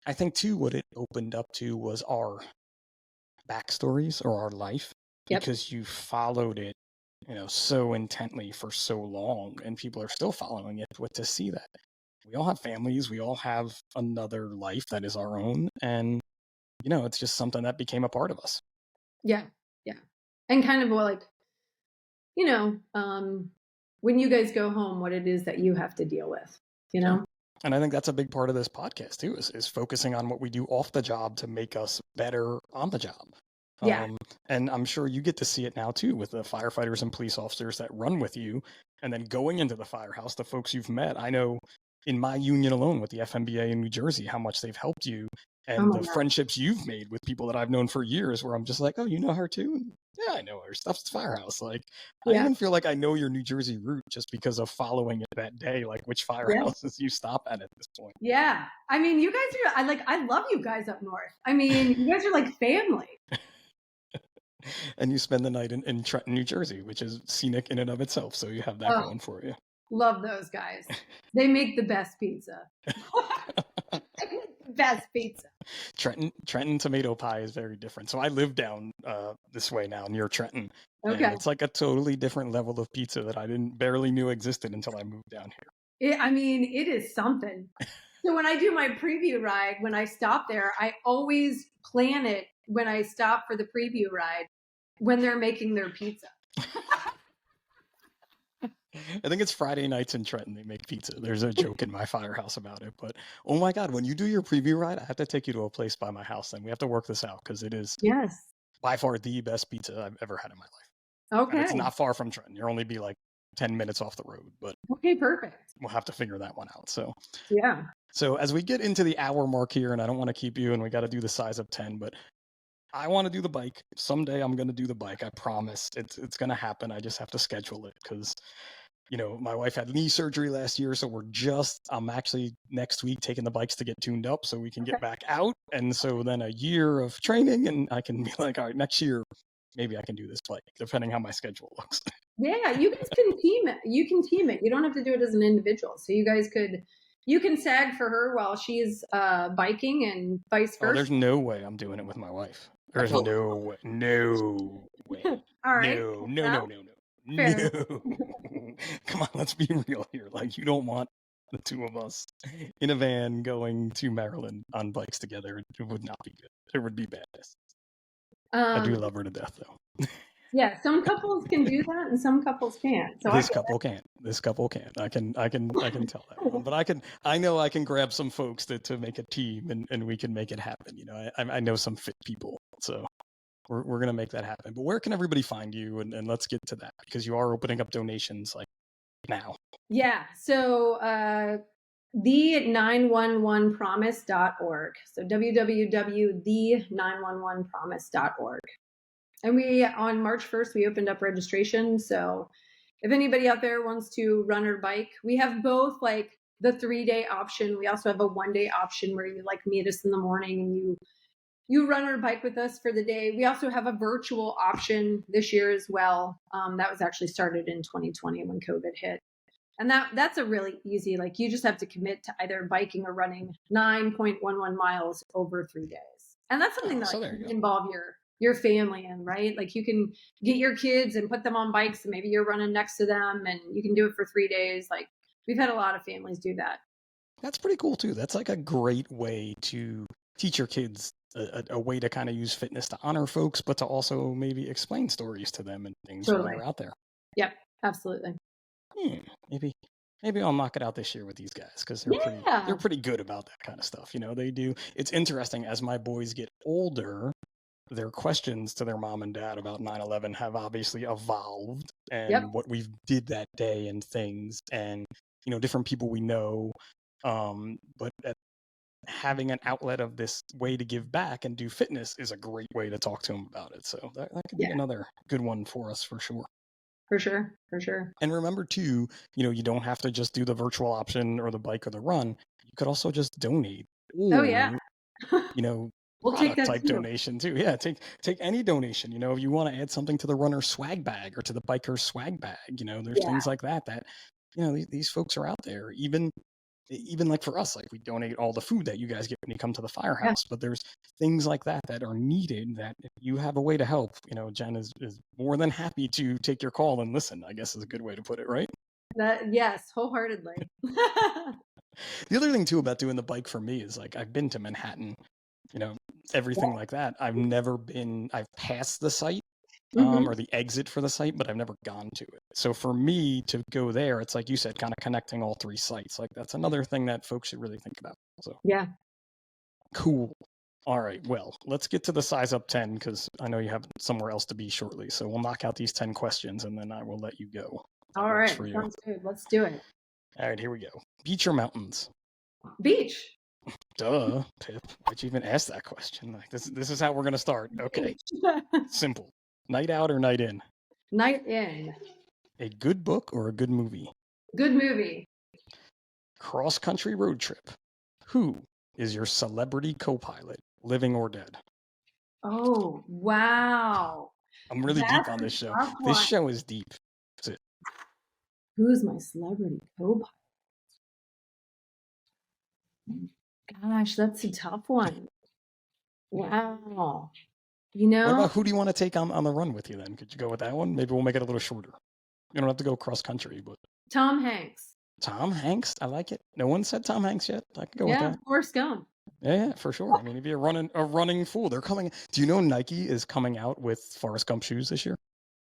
I think too what it opened up to was our backstories or our life, Yep. because you followed it, so intently for so long, and people are still following it. But to see that we all have families, we all have another life that is our own, and it's just something that became a part of us. Yeah. Yeah. And kind of like, when you guys go home, what it is that you have to deal with, you Sure. know? And I think that's a big part of this podcast too, is focusing on what we do off the job to make us better on the job. Yeah. And I'm sure you get to see it now too with the firefighters and police officers that run with you, and then going into the firehouse, the folks you've met. I know in my union alone with the FMBA in New Jersey, how much they've helped you, Oh and my the God. friendships you've made with people that I've known for years, where I'm just like, oh, you know her too? And yeah, I know her. Stuff's firehouse. Like, I Yeah. even feel like I know your New Jersey route just because of following it that day, like which Yeah. firehouses you stop at this point. Yeah. I mean, you guys I love you guys up north. I mean, you guys are like family. And you spend the night in Trenton, New Jersey, which is scenic in and of itself. So you have that Oh, going for you. love those guys. They make the best pizza. Best pizza. Trenton tomato pie is very different. So I live down this way now near Trenton, and Okay. it's like a totally different level of pizza that I didn't barely knew existed until I moved down here. I mean, it is something. So when I do my preview ride, when I stop there, I always plan it when I stop for the preview ride when they're making their pizza. I think it's Friday nights in Trenton they make pizza. There's a joke in my firehouse about it, but oh my God, when you do your preview ride, I have to take you to a place by my house, and we have to work this out because it is Yes. by far the best pizza I've ever had in my life. And Okay. it's not far from Trenton. You'll only be like 10 minutes off the road, but Okay, perfect. we'll have to figure that one out. Yeah. So as we get into the hour mark here, and I don't want to keep you, and we got to do the size of 10, but I want to do the bike. Someday I'm going to do the bike. I promise. It's going to happen. I just have to schedule it because, my wife had knee surgery last year. So I'm actually next week taking the bikes to get tuned up so we can Okay. get back out. And so then a year of training, and I can be like, all right, next year, maybe I can do this bike, depending how my schedule looks. Yeah, you guys can team it. You can team it. You don't have to do it as an individual. So you guys could, You can sag for her while she's biking and vice Oh, versa. there's no way I'm doing it with my wife. There's no way. No way. All right. No, no, Well, no, no, no. fair enough. No. Come on, let's be real here. Like, you don't want the two of us in a van going to Maryland on bikes together. It would not be good. It would be bad. I do love her to death, though. Yeah, some couples can do that and some couples can't. So This couple can't. This couple can't. I can tell that one. But I know I can grab some folks to make a team and we can make it happen. You know, I know some fit people. So we're gonna make that happen. But where can everybody find you? And let's get to that because you are opening up donations like now. Yeah, so the911promise.org. So www.the911promise.org. And we, on March 1st, we opened up registration. So if anybody out there wants to run or bike, we have both like the 3-day option. We also have a 1-day option where you like meet us in the morning and you run or bike with us for the day. We also have a virtual option this year as well. That was actually started in 2020 when COVID hit. And that's a really easy, like you just have to commit to either biking or running 9.11 miles over 3 days. And that's something that like, you can involve your family in, right? Like you can get your kids and put them on bikes and maybe you're running next to them and you can do it for 3 days. Like we've had a lot of families do that. That's pretty cool too. That's like a great way to teach your kids a way to kind of use fitness to honor folks, but to also maybe explain stories to them and things while they're out there. Yep, absolutely. Maybe I'll knock it out this year with these guys because they're pretty good about that kind of stuff. You know, they do. It's interesting as my boys get older, their questions to their mom and dad about 9/11 have obviously evolved and what we did that day and things and, you know, different people we know. But having an outlet of this way to give back and do fitness is a great way to talk to them about it. So that could be another good one for us for sure. For sure. And remember too, you know, you don't have to just do the virtual option or the bike or the run. You could also just donate. Oh yeah. You know, we'll take that type donation too. Yeah, take any donation. You know, if you want to add something to the runner swag bag or to the biker swag bag, you know, there's things like that you know, these folks are out there. Even like for us, like we donate all the food that you guys get when you come to the firehouse, but there's things like that are needed that if you have a way to help, you know, Jen is more than happy to take your call and listen, I guess is a good way to put it, right? Yes, wholeheartedly. The other thing too about doing the bike for me is like I've been to Manhattan, you know, everything like that. I've passed the site or the exit for the site, but I've never gone to it. So for me to go there, it's like you said, kind of connecting all 3 sites. Like that's another thing that folks should really think about. So yeah, cool. All right, well, let's get to the size up 10 because I know you have somewhere else to be shortly. So we'll knock out these 10 questions and then I will let you go. All right, sounds good. Let's do it. All right, here we go. Beach or mountains? Beach. Duh, Pip. Why'd you even ask that question? Like this is how we're gonna start. Okay. Simple. Night out or night in? Night in. A good book or a good movie? Good movie. Cross-country road trip. Who is your celebrity co-pilot, living or dead? Oh, wow. I'm really deep on this show. This show is deep. That's it. Who's my celebrity co-pilot? Gosh, that's a tough one. Wow. You know, what about who do you want to take on the run with you then? Could you go with that one? Maybe we'll make it a little shorter. You don't have to go cross country, but Tom Hanks. Tom Hanks, I like it. No one said Tom Hanks yet. I can go with that. Forrest Gump. Yeah, for sure. I mean, if you're a running fool, they're coming. Do you know Nike is coming out with Forrest Gump shoes this year?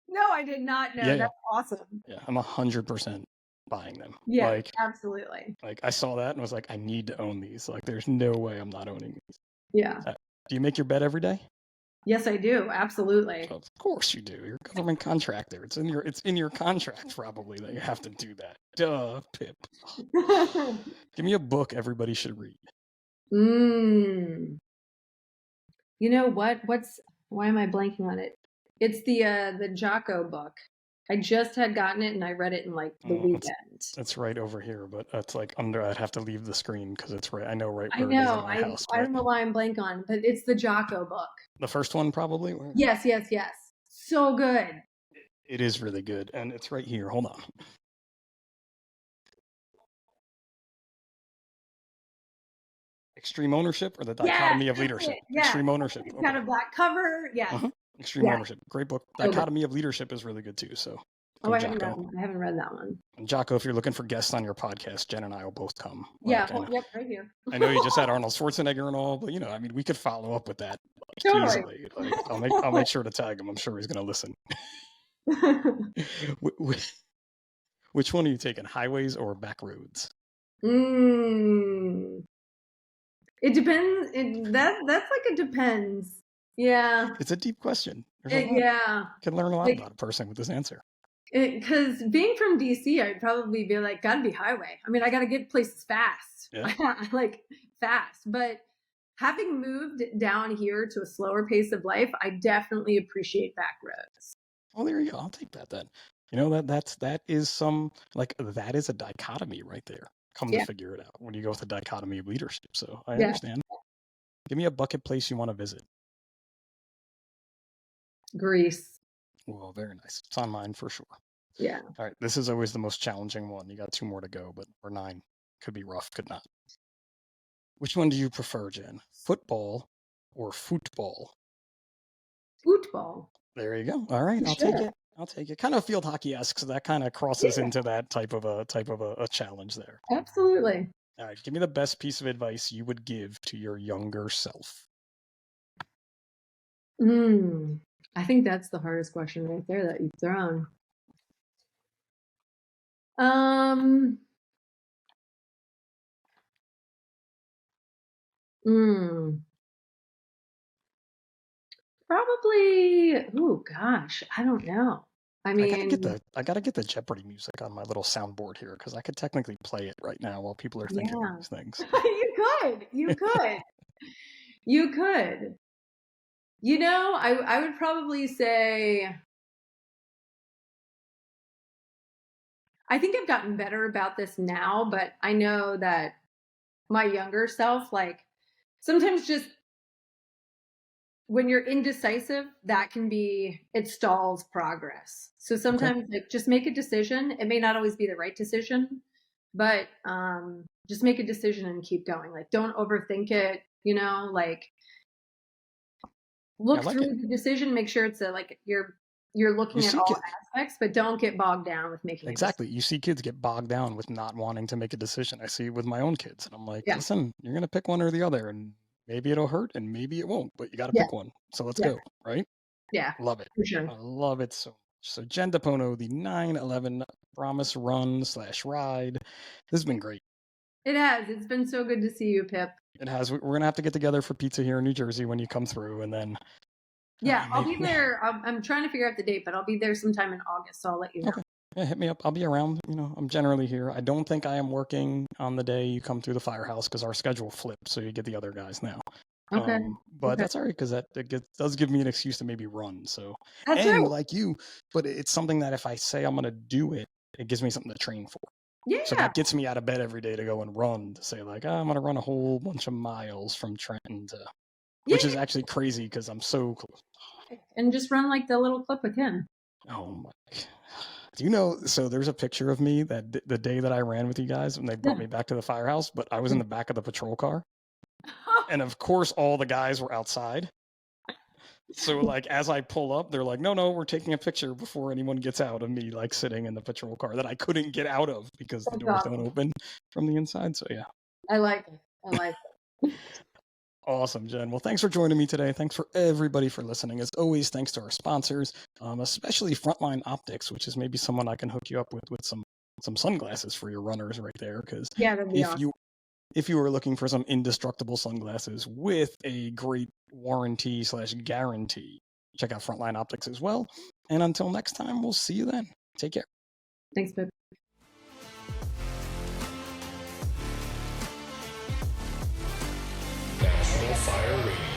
No, I did not know. That's awesome. Yeah, I'm 100% buying them. Yeah, like, absolutely. Like I saw that and was like, I need to own these. Like, there's no way I'm not owning these. Yeah. Do you make your bed every day? Yes, I do. Absolutely. Of course you do. You're a government contractor. It's in your contract probably that you have to do that. Duh, Pip. Give me a book everybody should read. You know what? Why am I blanking on it? It's the Jocko book. I just had gotten it and I read it in like the weekend. It's right over here, but it's like under. I'd have to leave the screen because it's right. I know right where it is in my house. I don't know why I'm blank on, but it's the Jocko book. The first one probably. Yes. So good. It is really good, and it's right here. Hold on. Extreme ownership or the Yes, dichotomy of that's leadership? it. Yeah. Extreme ownership. It's Okay. got a black cover. Yes. Extreme Yeah. ownership. Great book. So good. Dichotomy of leadership is really good too. So Oh, go I haven't Jocko. read that one. And Jocko, if you're looking for guests on your podcast, Jen and I will both come. Yeah. Like, Yep. Right here. I know you just had Arnold Schwarzenegger and all, but I mean, we could follow up with that Totally. easily. Like, I'll make sure to tag him. I'm sure he's going to listen. Which one are you taking, highways or back roads? It depends. That's like it depends. Yeah. It's a deep question. There's a lot. Yeah. You can learn a lot about a person with this answer. Because being from DC, I'd probably be like, gotta be highway. I mean, I gotta get places fast. Yeah. Like fast. But having moved down here to a slower pace of life, I definitely appreciate back roads. Well, there you go. I'll take that then. That is a dichotomy right there. Come to figure it out when you go with the dichotomy of leadership. So I understand. Give me a bucket place you want to visit. Greece. Well, very nice. It's on mine for sure. Yeah. All right. This is always the most challenging one. You got 2 more to go, but or 9 could be rough, could not. Which one do you prefer, Jen? Football or football? Football. There you go. All right. I'll take it. Kind of field hockey-esque, so that kind of crosses into that type of a challenge there. Absolutely. All right. Give me the best piece of advice you would give to your younger self. I think that's the hardest question right there that you've thrown. Probably. Oh gosh, I don't know. I mean, I gotta get the Jeopardy music on my little soundboard here because I could technically play it right now while people are thinking of these things. You could. You could. I would probably say, I think I've gotten better about this now, but I know that my younger self, like sometimes just when you're indecisive, it stalls progress. So sometimes like just make a decision. It may not always be the right decision, but just make a decision and keep going. Like don't overthink it, like look through the decision, make sure it's you're looking at all aspects, but don't get bogged down with making exactly. You see kids get bogged down with not wanting to make a decision. I see it with my own kids, and I'm like, listen, you're gonna pick one or the other, and maybe it'll hurt, and maybe it won't, but you got to pick one. So let's go, right? Yeah, love it. For sure. I love it so much. So Jen Depoto, the 9/11 Promise Run/Ride. This has been great. It has. It's been so good to see you, Pip. It has. We're gonna have to get together for pizza here in New Jersey when you come through, and then. Yeah, I'll be there. I'm trying to figure out the date, but I'll be there sometime in August, so I'll let you know. Okay. Yeah, hit me up. I'll be around. I'm generally here. I don't think I am working on the day you come through the firehouse because our schedule flipped, so you get the other guys now. Okay. But that's all right because that does give me an excuse to maybe run. So that's and right. like you, but it's something that if I say I'm gonna do it, it gives me something to train for. Yeah. So that gets me out of bed every day to go and run. To say like, I'm gonna run a whole bunch of miles from Trenton to, which is actually crazy because I'm so close. And just run like the little clip with him. Oh my! Do you know? So there's a picture of me that the day that I ran with you guys when they brought me back to the firehouse, but I was in the back of the patrol car. And of course, all the guys were outside. So, like, as I pull up, they're like, no, we're taking a picture before anyone gets out of me, like, sitting in the patrol car that I couldn't get out of because the doors don't open from the inside. So, yeah. I like it. Awesome, Jen. Well, thanks for joining me today. Thanks for everybody for listening. As always, thanks to our sponsors, especially Frontline Optics, which is maybe someone I can hook you up with some sunglasses for your runners right there. Because if you were looking for some indestructible sunglasses with a great warranty/guarantee, check out Frontline Optics as well. And until next time, we'll see you then. Take care. Thanks, Pip. National Fire Radio.